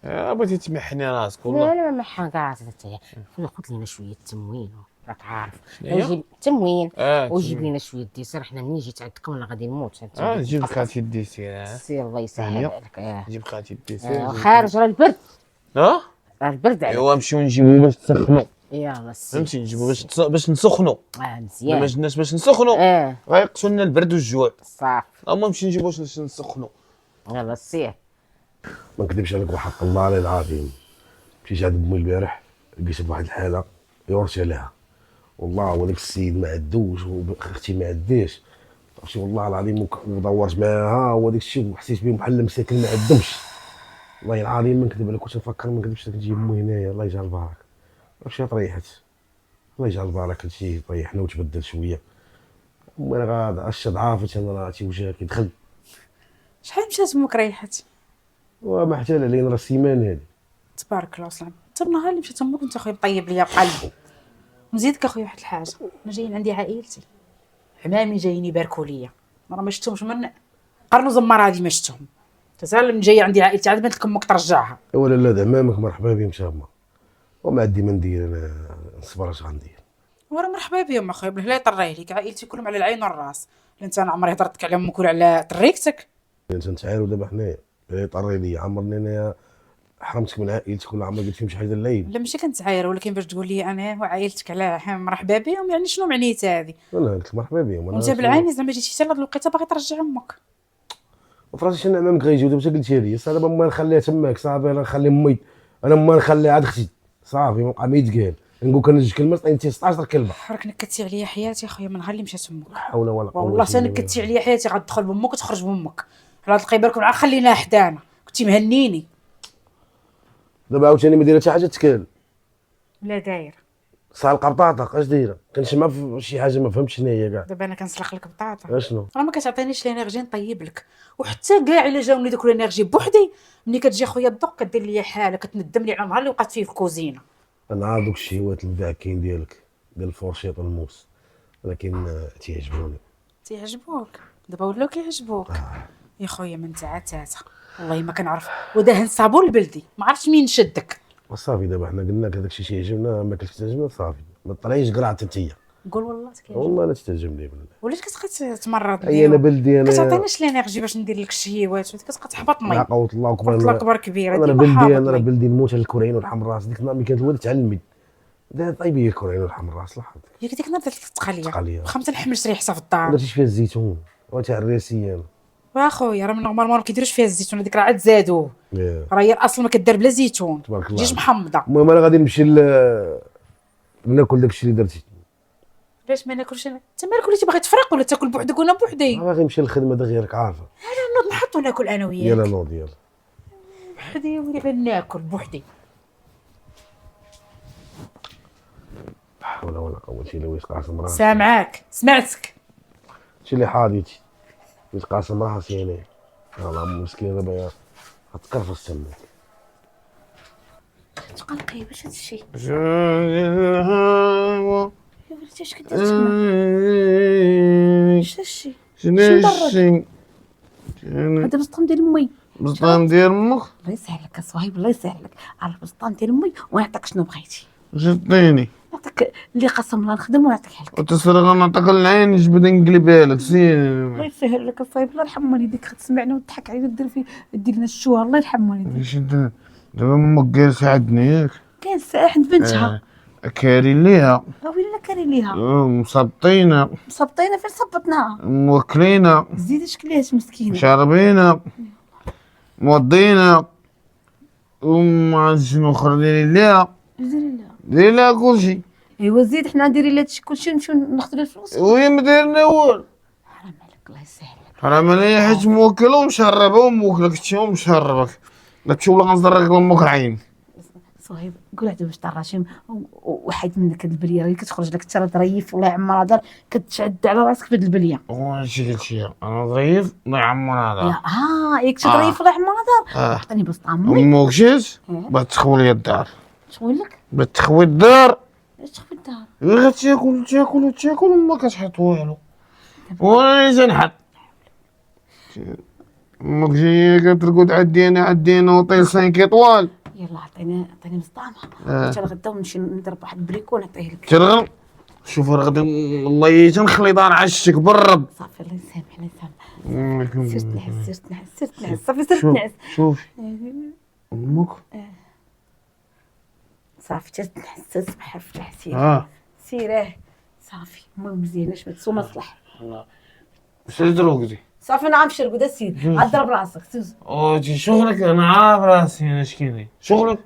بغيتي تمحني راسك لا والله. لا ما حا كاع حتى خذ لينا شويه التموين راك عارف نجيب التموين وجيب لنا شويه ديسير حنا منين جيت عندكم انا غادي نموت. نجيب خالتي الديسير. سير الله يسهل عليك. نجيب خالتي الديسير خارج راه البرد. راه البرد عليك. ايوا نمشيو نجيبو باش تسخنوا. يلاه سير فهمتي نجيبو باش نسخنوا. مزيان ما جناش باش نسخنوا. غيقتلنا البرد والجوع. صافي اما نمشي نجيبو باش نسخنوا. يلاه سير. ما نكذبش عليك وحق الله علي العظيم مشيت عند امي البارح لقيت بواحد الحاله يورث عليها والله وداك السيد ما عدوش واختي ما عداش عرفتي والله العظيم ودورت معاها وداك الشيء وحسيت بهم بحال مساكن ما عندهمش والله العظيم ما نكذب عليك كنت نفكر ما نكذبش نجيب امي هنايا الله يجعل البركه مشي طريحت الله يجعل البركه هادشي طيحنا وتبدل شويه وانا غادا اش ضعافت انا راه وجهها كيدخل. شحال مشات امك ريحات؟ وما حتى علينا راه السيمانه هادي. تبارك الله وسلام. حتى النهار اللي مشات امك وانت اخويا مطيب ليا القلب. نزيدك اخويا واحد الحاجه انا جايين عندي عائلتي عمامي جايين يباركوا ليا راه ما شفتهمش من قرن زمر هذه ما شفتهم. تسالم جاي عندي عائلتي عاد بنت لك امك ترجعها. ولا لا عمامك مرحبا بهم شابه وما عندي ما ندير انا نصبر اش غندير. ورا مرحبا بهم اخويا بالله طريه ليك عائلتي كلهم على العين والراس. انت انا عمري هضرتك على امك ولا على طريقتك. انت نتعايروا دابا حنايا اللي طري لي عمرني انايا حرمتك من عائلتك ولا عمرك قلت فيهم شي حاجه الليل. لا ماشي كنتعاير ولكن باش تقول لي انا وعائلتك على مرحبا بهم يعني شنو معنيتها هذه؟ لا قلت لك مرحبا بهم وانت بالعين زعما جيتي حتى لهاد الوقيته باغي ترجع امك. وفراسي شنو عمامك غيجيو دابا قلتي لي صافي دابا ما نخليها تماك صافي انا نخلي امي انا ما نخليها عاد اختي صافي ما بقى ما يتقال نقول كان جوج كلمات انت 16 كلمه. راك نكدتي عليا حياتي اخويا من نهار اللي مشات امك. لا حول ولا قوه والله حتى نكدتي عليا حياتي غتدخل بامك وتخرج بامك. على هاد القيبركم عا خليناها حدانا كنتي مهنيني. دابا عاوتاني ما دايره حتى حاجه تكال. لا داير سالقه بطاطا اش دايره كنشمها في شي حاجه ما فهمتش شنو هي كاع. دابا انا كنسلخ لك بطاطا اشنو راه ما كتعطينيش لينيرجي نطيب لك وحتى كاع الا جاوني دوك لينيرجي بوحدي ملي كتجي خويا الضوء كدير لي حاله كتندمني على النهار اللي وقعت فيه في الكوزينه. انا عارف دوك الشهوات المباكين ديالك ديال الفورشيط والموس ولكن تيعجبوني. تيعجبوك دابا ولاو كيعجبوك. يا خويا من تعاتاتا والله ما كنعرف ودهن صابون البلدي ما عرفتش مين شدك. وصافي دابا حنا قلنا لك هذاك الشيء تيعجبنا ما كنتش تعجبنا صافي ما طلعيش قرعه حتى هي. قول والله تكيعجبك والله لا تتعجبني بالله. وليت كتبقى تمرضني اي انا بلدي انا كتعطينيش لينيرجي باش ندير لك الشهيوات كتبقى تحبطني. لا قوه الله اكبر الله اكبر كبيره انا ديما بلدي انا حابطني. بلدي نموت على الكورعين والحمراس ديك النهار ملي كانت الوالده تعلمي دا طيبيه الكورعين والحمراس الله يحفظك. ياك ديك النهار درت لك تقاليه. التقاليه واخا ما تنحملش ريحتها في الدار. درتي فيها الزيتون وتاع الراسيه انا واخويا راه نورمالمون ما كيديروش فيها الزيتون، هذيك راه عاد زادوه، ياه. راه هي الاصل ما كدير بلا زيتون، تبارك الله تجيش عليك. محمضه. المهم انا غادي نمشي ناكل داكشي اللي درتي. باش ما ناكلش انا؟ انت مالك وليتي باغي تفرق ولا تاكل بوحدك وانا بوحدي؟ باغي نمشي للخدمه دغيرك عارفه. نوض نحط وناكل انا وياك. يلا نوض يلا. بوحدي ولا بان ناكل بوحدي. لا حول ولا قوه الا بالله. قاسم راسي. سامعاك سمعتك. شي اللي حاضيتي قاسم راسي انا. والله مسكينه دابا غتقرفص تماك. تقلقي واش هاد الشيء؟ الهوى يا ولدي اش كدير تما؟ واش هادشي؟ شنو الشي؟ هذا بسطام ديال امي. بسطام ديال امك؟ الله يسهل لك صهيب، الله يسهل لك. عرف بسطام ديال امي ونعطيك شنو بغيتي. جبتيني نعطيك اللي قسم الله نخدم ونعطيك لك. وتسرق نعطيك العين جبد نقلبها لك الله سير. يسهل لك صهيب، الله يرحم والديك تسمعنا وتضحك علينا دير لنا الشوهه، الله يرحم والديك. واش انت دابا امك جالسه عندنا ياك؟ كاين ساعه عند بنتها. كاري ليها ويلا كاري ليها مصبطينا مصبطينا فين صبطناها. موكلينا زيد اش كليهاش مسكينه. شاربينا موضينا وما عرفت شنو اخر ديري ليها. ديري لها. ديري لها كلشي ايوا زيد حنا نديري لها هادشي كلشي نمشيو ناخذ لها الفلوس. وهي ما دايرنا والو. حرام عليك الله يسهل لك. حرام عليا حيت موكله ومشربه وموكلك انت ومشربك. لا تشوف ولا غنزرق لامك العين. صهيب قول عاد باش طراشي وحيد منك هاد البليه اللي كتخرج لك انت راه ظريف والله يعمر دار كتشد على راسك في هاد البليه. وهادشي قلتي انا ضعيف الله يعمر لا هذا. ياك تظريف الله يعمر دار. عطيني بسطه امي. امك جات بغات تخوي لي الدار. شغل لك بغات تخوي الدار. اش تخفي الدار. غير تاكل تاكل وتاكل وما كتحط والو وانا اللي تنحط. امك جايه كترقد عدينا وطيل 5 اطوال. يلا عطيني بسطامه. حتى غدا ونمشي نضرب واحد البريكو نعطيه لك. ترغب شوف غادي والله تنخلي دار عشتك بالرب. صافي الله يسامح الله يسامح. سيرت نعس سيرت نعس صافي سيرت شوف نعس. شوف امك صافي سيرت نعس تصبح فرح سير سيره صافي المهم مزيان اش ما تسوى مصلح. واش دروكتي صافي انا غنمشي نرقد سير عاد ضرب راسك سوز. اوتي شغلك انا عارف راسي انا اش كاين شغلك.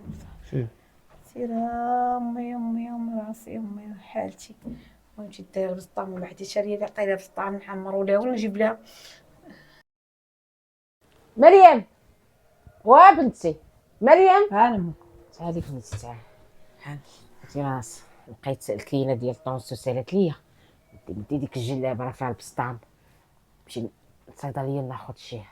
سير امي راسي امي حالتي. المهم مشيت دايره بسطام وحدي شاريه لي عطيها بسطام نحمروا لها ولا نجيب لها. مريم وبنتي مريم هانم تعالي بنتي تعالي. انتي راس لقيت الكاينه ديال طونسو سالت ليا بدي ديك الجلابه راه فيها البسطام. نمشي للصيدليه ناخذ شيه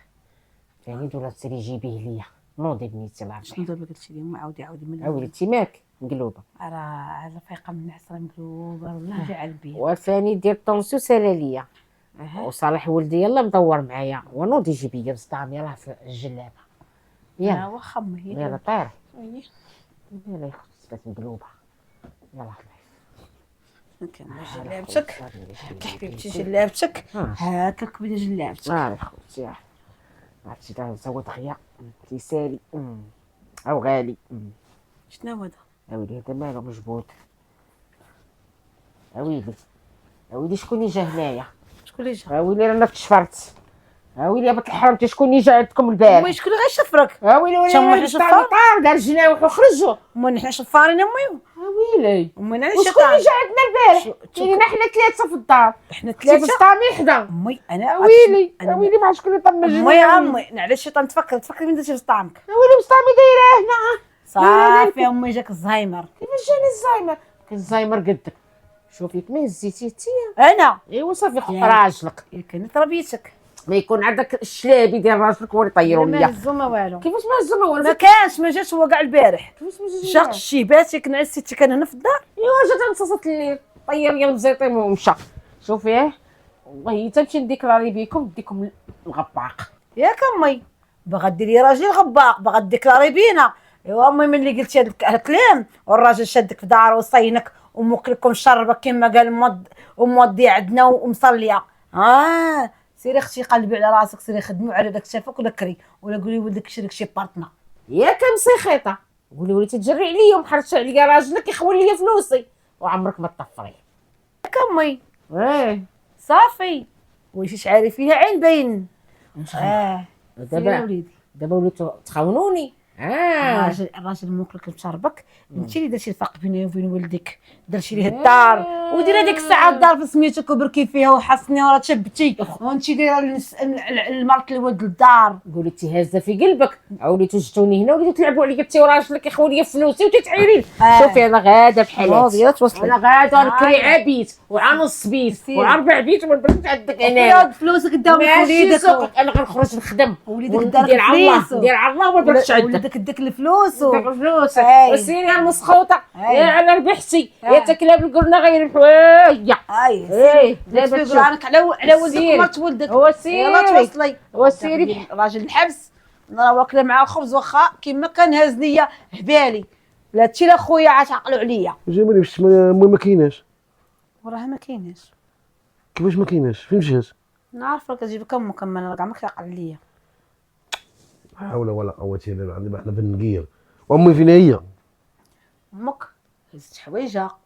ثاني ولا سيري جيبيه ليا. نوضي بنيتي الله شنو دابا قلتي لي عاودي من وليتي مالك مقلوبه. راه فايقه من النعس راه مقلوبه والله في علبيه. والثاني ديال طونسو سالا ليا وصالح ولدي يلا مدور معايا ونوضي جيبي لي بسطام يلاه في الجلابه. يلا واخا امي يلا طيري. اييه يلا يا اختي سبات مقلوبه. يلا كان جلابتك هاك حبيبتي جلابتك هاكاك بدا جلابتك. يا خوتي عرفتي دابا زود غيا تيسالي او غالي. شنو هذا؟ اويلي هذا مالو مجبود. اويلي شكون اللي جا هنايا؟ شكون اللي جا؟ اويلي رانا تشفرت. اويلي يا بنت الحرام شكون اللي جا عندكم البارح؟ امي شكون اللي غيشفرك؟ اويلي ولا حنا شفار طار دار جناوح وخرجوا. امي حنا شفارين امي. اويلي امي انا وشكون اللي جا عندنا البارح؟ كاينين حنا 3 في الدار. حنا ثلاثة 3 بسطامي حدا. امي انا اويلي ما شكون اللي طمج امي يا امي على الشيطان تفكر من درتي في طعمك. اويلي بسطامي دايره هنا. صافي امي جاك الزهايمر. كيفاش جاني الزهايمر؟ كان الزهايمر قدك. شوفي ما هزيتي انتيا. انا ايوا صافي خد راجلك. كان تربيتك ما يكون عندك الشلابي ديال راجلك هو اللي طيروا ما ليا. هزو ما والو. كيفاش ما هزو ما والو؟ ما كانش ما جاش هو كاع البارح. كيفاش ما جاش؟ جا الشيبات ياك نعسيتي كان هنا في الدار. ايوا جات نصصت الليل طير لي الزيطيم ومشى. شوفي والله تمشي نديكلاري بيكم نديكم الغباق. ياك امي باغا ديري راجل غباق باغا ديكلاري بينا. ايوا امي ملي قلتي هاد الكلام والراجل شادك في دار وصينك وموكلكم شربك كما قال ومودي عندنا ومصليه. سيري اختي قلبي على راسك سيري خدمي على داك شافك ولا كري ولا قولي ولدك شري لك شي بارتنا. ياك مسيخيطه قولي وليتي تجري عليا ومحرتش عليا راجلك يخول لي فلوسي وعمرك ما تطفري. ياك امي ايه صافي واش عارفين عين باين دابا وليدي وليتو تخونوني. الراجل موكلك مشربك، انت اللي درتي الفرق بيني وبين ولدك، درتي ليه الدار ودير هذيك الساعه الدار في سميتك وبركي فيها وحصني وراه تشبتي، وانت دايره المرت الولد للدار. قولي هازه في قلبك، وليتو جبتوني هنا وليتو تلعبوا عليا انت وراجلك ياخذوا لي فلوسي وتتعيرين. شوفي انا غاده بحالاتي، انا غاده نكري عبيت وعنص بيت وعربع بيت وما نبردش عندك هنا. فلوسك قدام ماشي وليدك، سوقك، انا غنخرج نخدم وليدك ندير على الله، ندير على الله وما نبردش عندك. وليدك اداك الفلوس فلوسك وسيري يا المسخوطه يا على ربحتي يا تاكلها بالقرنه غير الحوايه. ايه دابا تقول عنك على ولدك ومرت ولدك. يلا توصلي وسيري راجل الحبس، انا واكله معاه خبز واخا كيما كان هاز ليا هبالي، لا هادشي لا خويا عاد عقلوا عليا. جميل باش المهم ما كايناش. وراه ما كايناش. كيفاش ما كايناش؟ فين مشات؟ نعرف راك تجيب كم مكمل، راك عمرك تعقل عليا. لا حول ولا قوة الا بالله، عندنا حنا بالنقير. وامي فين هي؟ امك هزت حوايجها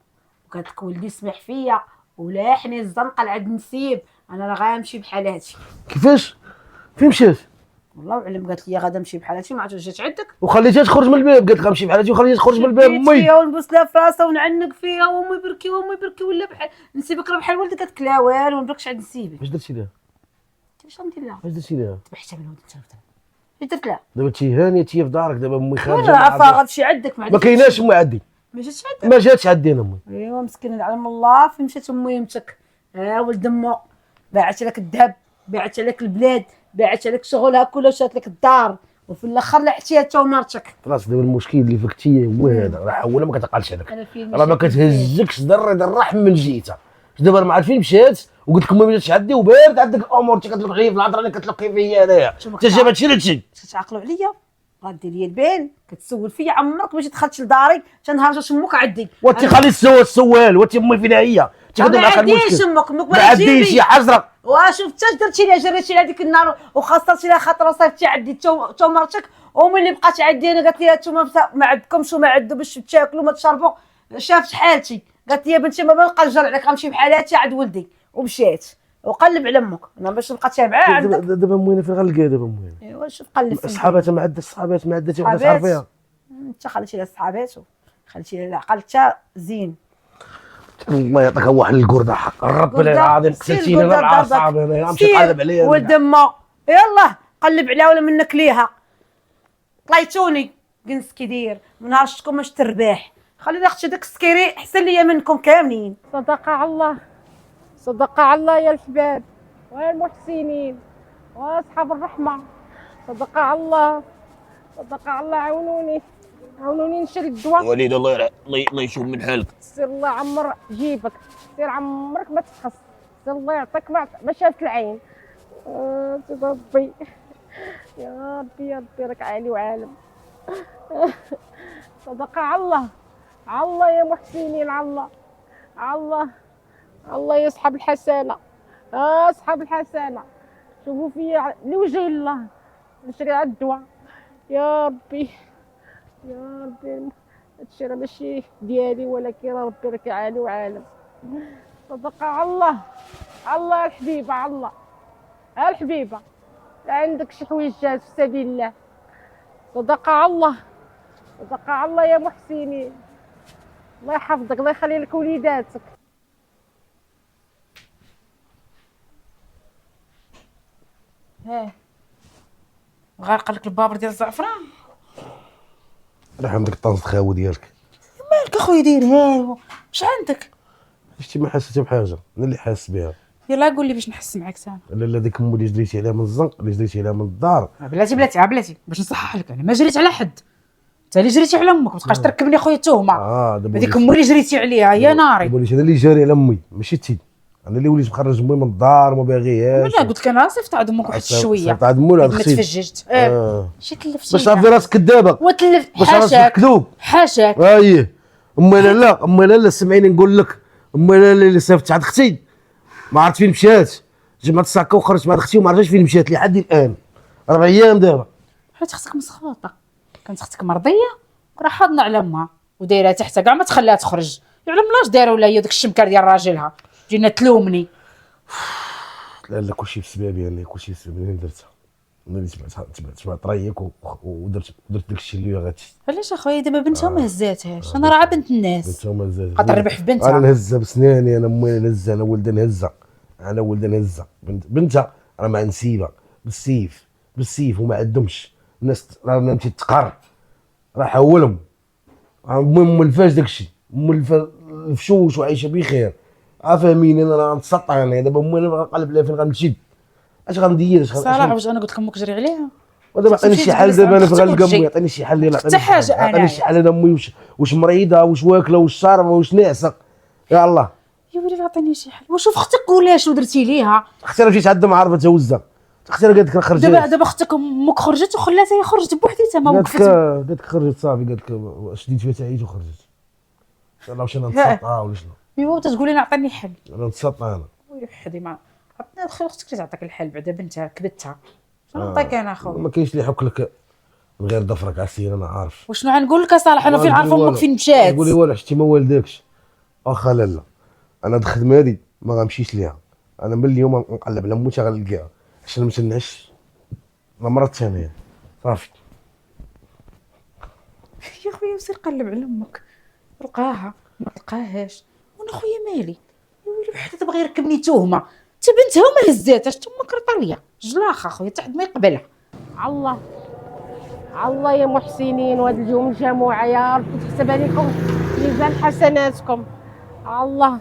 وقالت لك ولدي سمح فيا ولاحني الزنقه لعند نسيب، انا راه غنمشي بحال هاتي. كيفاش؟ فين مشات؟ والله اعلم، قالت لي غادا نمشي بحال هاتي، ما عرفتش جات عندك. وخليتها تخرج من الباب، قالت لك غنمشي بحالتي وخليتها تخرج من الباب. امي فيها ونبوس لها في راسها ونعنق فيها وامي بركي وامي بركي، ولا بحال نسيبك راه بحال ولدك. قالت لك لا والو، ما نبركش عند نسيبك. اش درتي لها؟ كيفاش غندير لها؟ اش درتي لها؟ ذبحتها من ولد انت. اش درت لها؟ دابا انتي هانيه تي في دارك، دابا امي خارجه. انا عارفه غتمشي عندك ما كايناش امي عندي، ما جاتش عندك. ما جاتش عندي انا امي. ايوا مسكينه علم الله، فين مشات اميمتك؟ ولد امو باعت لك الذهب، باعت لك البلاد، باعت لك شغلها كله، شات لك الدار، وفي الاخر لحتيها انت ومرتك. خلاص دابا المشكل اللي فكتي هو هذا، راه حوله ما كتعقلش عليك، انا فين راه ما كتهزكش ضري الرحم من جهتها. دابا ما عارف فين مشات وقلت لك امي ما جاتش عندي وبارد عندك الامور، انت كتلقي في الهضره اللي كتلقي فيا انايا، انت جاب هادشي لهادشي. كتعقلوا عليا، غادير لي البال كتسول فيا، عمرك باش دخلت لداري تنهار جات امك عندي. وانت خلي السؤال وانت امي فين هي؟ ما عنديش امك ما عنديش يا حجره. وشفت اش درتي لها؟ جريتي لها ديك النار وخسرتي لها خاطر وصيفتي عندي تو مرتك، وملي بقات عندي انا قالت لي هانتوما ما عندكمش وما عندو باش تاكلوا ما تشربوا. شافت حالتي قالت لي بنتي ما بنبقى نجر عليك، غنمشي بحالاتي عند ولدي، ومشيت وقلب على امك انا باش نبقى تابعه عندك. دابا امي فين غنلقاها دابا امي؟ ايوا شوف قلب فين صحاباتها ما عندها، صحابات ما عندها، وحده تعرفيها. انت خليتي لها صحاباتو، خليتي لها العقل حتى زين. الله يعطيك واحد القرده حق الرب العظيم، قتلتيني انا مع صحابي، انا غنمشي نقلب عليها. ولد امه يلاه قلب عليها ولا منك ليها. طليتوني جنس كيدير من نهار شفتكم باش ترباح، خلي اختي داك السكيري احسن ليا منكم كاملين. صدق على الله، صدق على الله يا الحباب والمحسنين واصحاب الرحمه، صدق على الله، صدق على الله. عاونوني نشري الدواء. وليد الله يشوف من حالك. سير الله عمر جيبك، سير عمرك ما تخص، سير الله يعطيك ما شافت العين. سيدي ربي يا ربي يا ربي راك عالي وعالم. صدق على الله، على الله يا محسنين، على الله، على الله، الله يصحب الحسنه، اصحاب الحسنه شوفوا فيا لوجه الله نشري على الدواء. يا ربي يا ربي هادشي راه ماشي ديالي، ولكن ربي راك عالي وعالم. صدق على الله، على الله الحبيبه، على الله الحبيبه، لا عندك شي حوايج جات في سبيل الله. صدق على الله، صدق على الله يا محسنين، الله يحفظك، الله يخلي لك وليداتك. غارقه لك البابر ديال الزعفران. راه عندك الطنز خاوي ديالك. مالك اخويا دير هاي واش عندك؟ شتي ما حاسه بحاجه، انا اللي حاس بها. يلا قول لي باش نحس معاك سامي. لا ديك امو اللي جريتي عليها من الزنق، اللي جريتي عليها من الدار. بلاتي باش نصحح لك، انا ما جريت على حد، انت اللي جريتي على امك، ما تبقاش تركبني خويا التهمه. دابا هذيك امو اللي جريتي عليها يا ناري. وليت انا اللي جاري على امي ماشي تي، انا اللي وليت مخرج امي من الدار وما باغيهاش. لا قلت لك انا صيفط عاد امك واحد شويه، صيفط عاد امو. ما تفججت. شي تلفتي باش تعرفي راسك كذابه، وتلف باش راسك حاشاك كذوب. حاشاك. امي لا سمعيني نقول لك، امي لا اللي صيفط عند اختي ما عرفت فين مشات، جمعت الساكه وخرجت مع اختي وما عرفتش فين مشات لحد الان 4 ايام دابا. حيت اختك مسخوطه، كانت اختك مرضيه وراه حاضنه على امها ودايره تحتها كاع ما تخليها تخرج، يعلم لاش دايره ولا هي داك الشمكار ديال راجلها جينا تلومني. لا كلشي بسببي انا، كلشي بسببي انا درتها. ملي تبعت رايك ودرت داك الشيء اللي غاتشي. علاش اخويا دابا بنتها ما هزاتهاش؟ انا راه بنت الناس، انت مازال غتربح في انا بنتها. نهزها بسناني، انا امي نهزها، انا ولدها نهزها، انا ولدها نهزها. بنتها راه مع نسيبه بالسيف وما عندهمش الناس، راه مشيت تقر، راه حولهم. المهم الفاش داكشي الفشوش وعايشه بخير. فاهمين انا راه نتسطع انا دابا امي انا غنقلب عليها فين غنمشي، اش غندير صراحه واش انا قلت لك امك جري عليها؟ ودابا عطيني شي حل، دابا انا غنلقى امي، عطيني شي حل، يلاه حتى حاجه عطيني شي انا حل. انا امي واش مريضه، واش واكله، واش شاربه، واش ناعسه؟ يا الله يا وليدي عطيني شي حل. وشوف اختك ولا شنو درتي ليها؟ اختي راه مشيت عندها ما عرفت تهوزها، اختي راه قالت لك خرجت. دابا اختك امك خرجت وخلاتها هي خرجت بوحديتها، ما وقفت. قالت لك خرجت صافي، قالت لك شديت فيها تعيط وخرجت. يلاه واش انا نتسطع ولا شنو؟ ايوا تقولي لنا عطيني حل. انا نتسطع انا. ويلي وحدي ما عطنا الخير، اختك اللي تعطيك الحل بعدا بنتها كبتها. شنو نعطيك انا اخويا؟ ما كاينش اللي يحك لك من غير ضفرك عسير، انا عارف. وشنو غنقول لك صالح؟ انا فين عارف امك فين مشات؟ قولي والو حشتي ما والداكش. واخا لالا انا هاد الخدمه هادي ما غنمشيش ليها، انا من اليوم نقلب على موتي غنلقاها عشان ما تنعش لا مرة ثانيه صافي. يا خويا سير قلب على امك، لقاها ما تلقاهاش، وانا خويا مالي؟ يا ويلي وحده تبغي يركبني تهمه، انت بنتها وما هزاتهاش، انت امك رطاليه جلاخه خويا تحد ما يقبلها. الله الله يا محسنين، وهاد اليوم الجماعه يا ربي تحسبها لكم ميزان حسناتكم. الله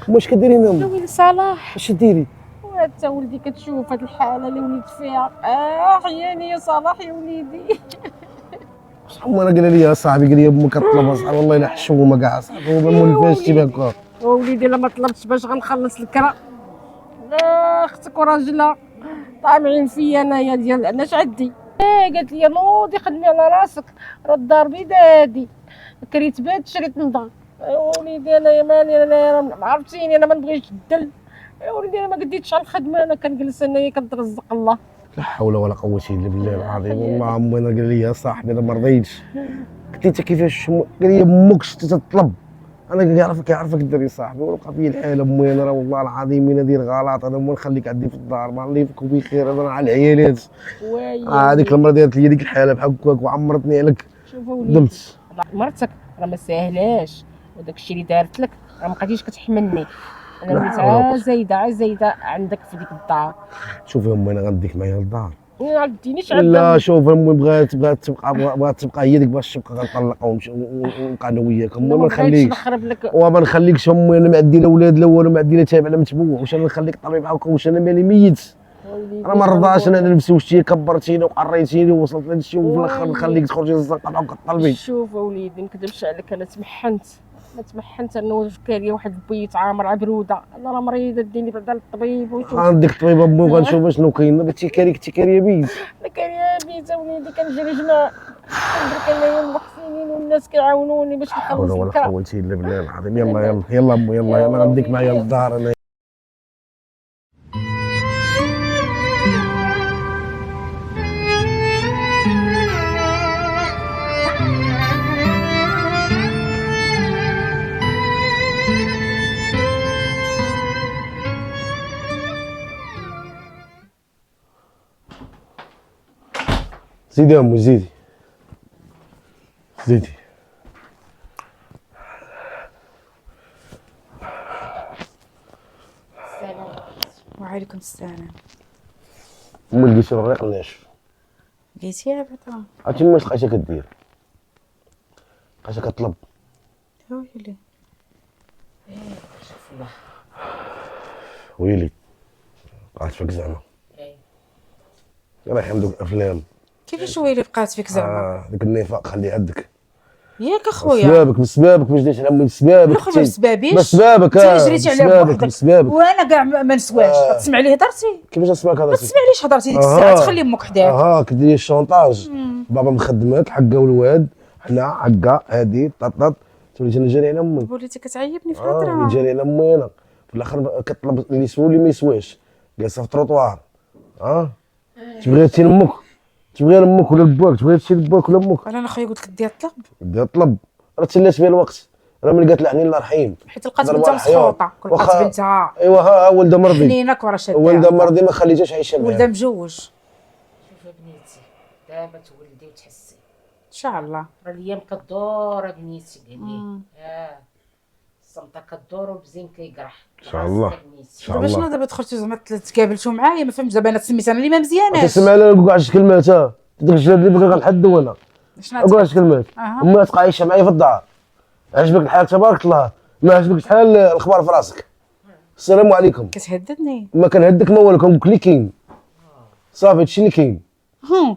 واش كديري يا امي؟ ويلي صلاح، اش ديري؟ وانت ولدي كتشوف هاد الحاله اللي وليت فيها. عياني يا صلاح يا وليدي. صاحبي انا قال لي صاحبي، قال لي امك كطلب اصاحبي والله الا حشومه كاع صاحبي، هو ما فاش تيبان هكا. وليدي الا ما طلبتش باش غنخلص الكرا، لا اختك وراجلها طامعين فيا انايا ديال انا عندي. قالت لي نوضي خدمي على راسك، راه الدار بيدادي، كريت بيت شريت نضا. وليدي انا يا مالي، انا عرفتيني انا ما نبغيش الدل. وليدي انا ما قديتش على الخدمه، انا كنجلس انايا كنترزق الله. لا حول ولا قوه الا بالله العظيم. والله عمي انا قال لي يا صاحبي انا ما رضيتش. قلت له كيفاش؟ قال لي امك شتي تطلب. انا كيعرفك الدري صاحبي، ولقى فيا الحال امي انا راه والله العظيم الا ندير غلط، انا ما نخليك عندي في الدار، ما الله يفك بخير، انا على العيالات. هذيك المره دارت لي ديك الحاله بحال هكاك وعمرتني عليك. شوف وليدي ندمت. مرتك راه ما ساهلاش، وداك الشيء اللي دارت لك راه ما بقيتيش كتحملني. انا لا وليت حول ولا قوة. زايده عندك في ديك الدار. شوفي امي انا غنديك معايا للدار. ما عدينيش لا شوف امي بغات تبقى هي ديك باش تبقى غنطلقها ونبقى انا وياك. امي ما نخليكش نخرب لك. وما نخليكش امي، انا ما عندي لا ولاد لا والو، ما عندي لا تابع لا متبوع، واش انا نخليك طبيب بحال هكا؟ واش انا مالي ميت؟ راه ما رضاش انا نفسي، واش تي كبرتيني وقريتيني ووصلت لهذا الشيء، وفي الاخر نخليك تخرجي للزنقه بحال هكا طلبي. شوف وليدي ما نكذبش عليك، انا تمحنت انا كان لي واحد البيت عامر عبروده، انا راه مريضه ديني بعدا للطبيب وشوف. غنديك الطبيب امي وغنشوف شنو كاين. دابا تيكاري بيت. كان يا بيت وليدي كنجري جماع، كندرك انايا المحسنين والناس كيعاونوني باش حول نخلص ولا الكرا. قوه الا بالله العظيم. يلا امي يلا غنديك معايا للدار انا. زيدي يا امي زيدي. وعليكم السلام. امي لقيتي الريق ناشف. لقيتيها بعدا؟ عرفتي ما لقيتها كدير، لقيتها كطلب. ويلي ويلي بقات فيك زعما. الله يرحم دوك الافلام. كيفاش ويلي بقات فيك زعما؟ ديك النفاق خليه عندك. ياك اخويا بسبابك ما جيتش على امي، بسبابك. الاخر ما بسبابيش، بسبابك انت جريتي عليها بوحدك بسبابك. وانا كاع ما نسواش. تسمع لي هضرتي؟ كيفاش نسمعك ما هضرتي؟ تسمعليش هضرتي ديك الساعه، تخلي امك حداك. كديري الشونطاج. بابا مخدمك حقا والواد، حنا حقا هادي طط تولي انا جاري على امي. وليتي كتعيبني في الهضره. جاري على امي انا في الاخر كطلب اللي يسوى واللي ما يسواش، جالسه في التروطوار. تبغي هادشي لامك، تبغي لامك ولا لباك، تبغي هادشي لباك ولا امك. انا اخويا قلت لك دير الطلب، بدي طلب، راه تسلات بها الوقت، راه ملي قالت لعني الله يرحم حيت لقات بنتها مسخوطه، لقات بنتها ايوا ولدها مرضي، حنينه كره شاده، ولدها مرضي ما خليتهاش عايشه معاه، ولدها مجوج. دابا تولدي وتحسي ان شاء الله. راه الايام كدور بنيتي قال لي الصمته كدور والبزين كيقرح ان شاء الله. ان شاء دابا الله. شنو دابا دخلتوا زعما تقابلتوا معايا ما فهمتش دابا انا تسميت انا اللي ما مزياناش. تسمع انا نقول واحد الكلمات تدخل الشباب اللي بغا غنحدو انا شنو نقول واحد الكلمات. امي تبقى عايشه معايا في الدار، عجبك الحال تبارك الله، ما عجبكش الحال الاخبار في راسك. السلام عليكم. كتهددني. ما كنهدك ما والو، كنقول لك اللي كاين صافي هادشي اللي كاين.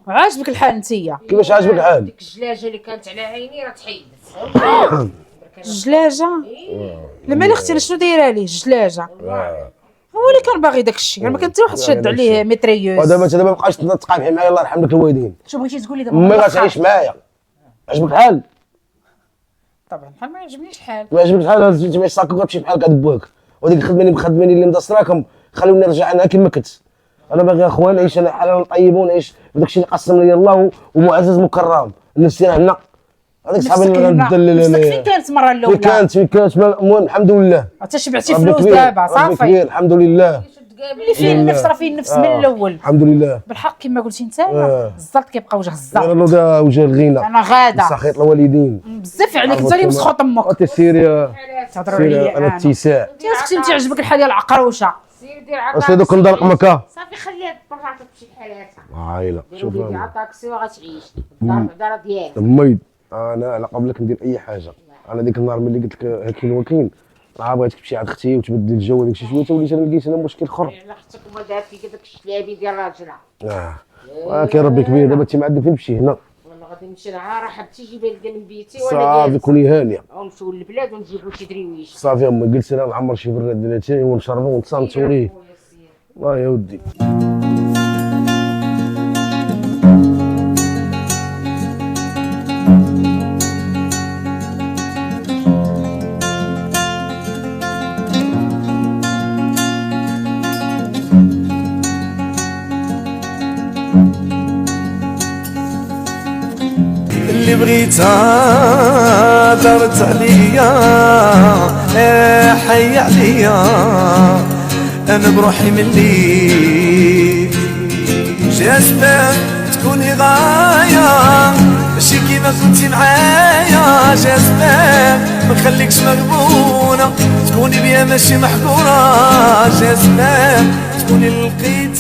عاجبك الحال نتيا؟ كيفاش عاجبك الحال؟ ديك الجلاجه اللي كانت على عيني راه تحيدت. الجلاجه لا مالي اختي شنو دايره ليه الجلاجه؟ هو اللي كان باغي داك الشيء، انا ما كان حتى واحد شاد عليه متريوز. ودابا ما بقاش تقابحي معايا الله يرحم لك الوالدين. شنو بغيتي تقول لي دابا؟ امي غتعيش معايا، عجبك الحال؟ طبعا الحال ما يعجبنيش الحال. ما عجبك الحال تجمع الساك وغتمشي بحالك عند باك، وديك الخدماني اللي مدسراكم خلوني نرجع عنها كما كنت. انا باغي اخويا نعيش انا حلال طيب ونعيش بداك الشيء اللي قسم لي الله ومعزز مكرم. الناس هنا هذيك صحابي اللي غندلل نفسك فين كانت المره الاولى؟ فين كانت المهم الحمد لله حتى شبعتي فلوس دابا صافي الحمد لله. اللي فيه النفس راه فيه النفس من الاول الحمد لله. بالحق كما قلتي نتايا الزلط كيبقى وجه الزلط. يلا وجه الغنى. انا غاده سخيط الوالدين بزاف عليك انت اللي مسخوط امك. انت سيري تهضروا عليا انا اتساع. انت اختي انت عجبك الحال ديال العقروشه. سير دير عطاكسي. اش دوك ندرق مكا صافي خليها برا تمشي لحالاتها. عايله شوف ديري عطاكسي وغتعيش الدار ديالك. امي انا على قبلك ندير اي حاجه. انا ديك النهار ملي قلت لك هاكين وكاين راه بغيتك تمشي عند اختي وتبدل الجو داك الشيء شويه وليت انا لقيت انا مشكل اخر. على اختك ما دار فيك داك الشلابي ديال راجلها. ولكن ربي كبير دابا انت ما عندك فين تمشي هنا. وانا غادي نمشي لها راه حبتي جيبها لي من بيتي وانا صافي كوني هانيه. ونمشيو للبلاد ونجيبو شي دريويش. صافي امي جلسنا نعمر شي براد ديالاتي ونشربو ونتصامتو ليه. الله يا ودي. اللي بغيتها دارت عليا حي عليا انا بروحي ملي جاسبان تكوني غاية ماشي كيما كنتي معايا جاسبان ما نخليكش مغبونة تكوني بيا ماشي محقورة جاسبان تكوني للقيد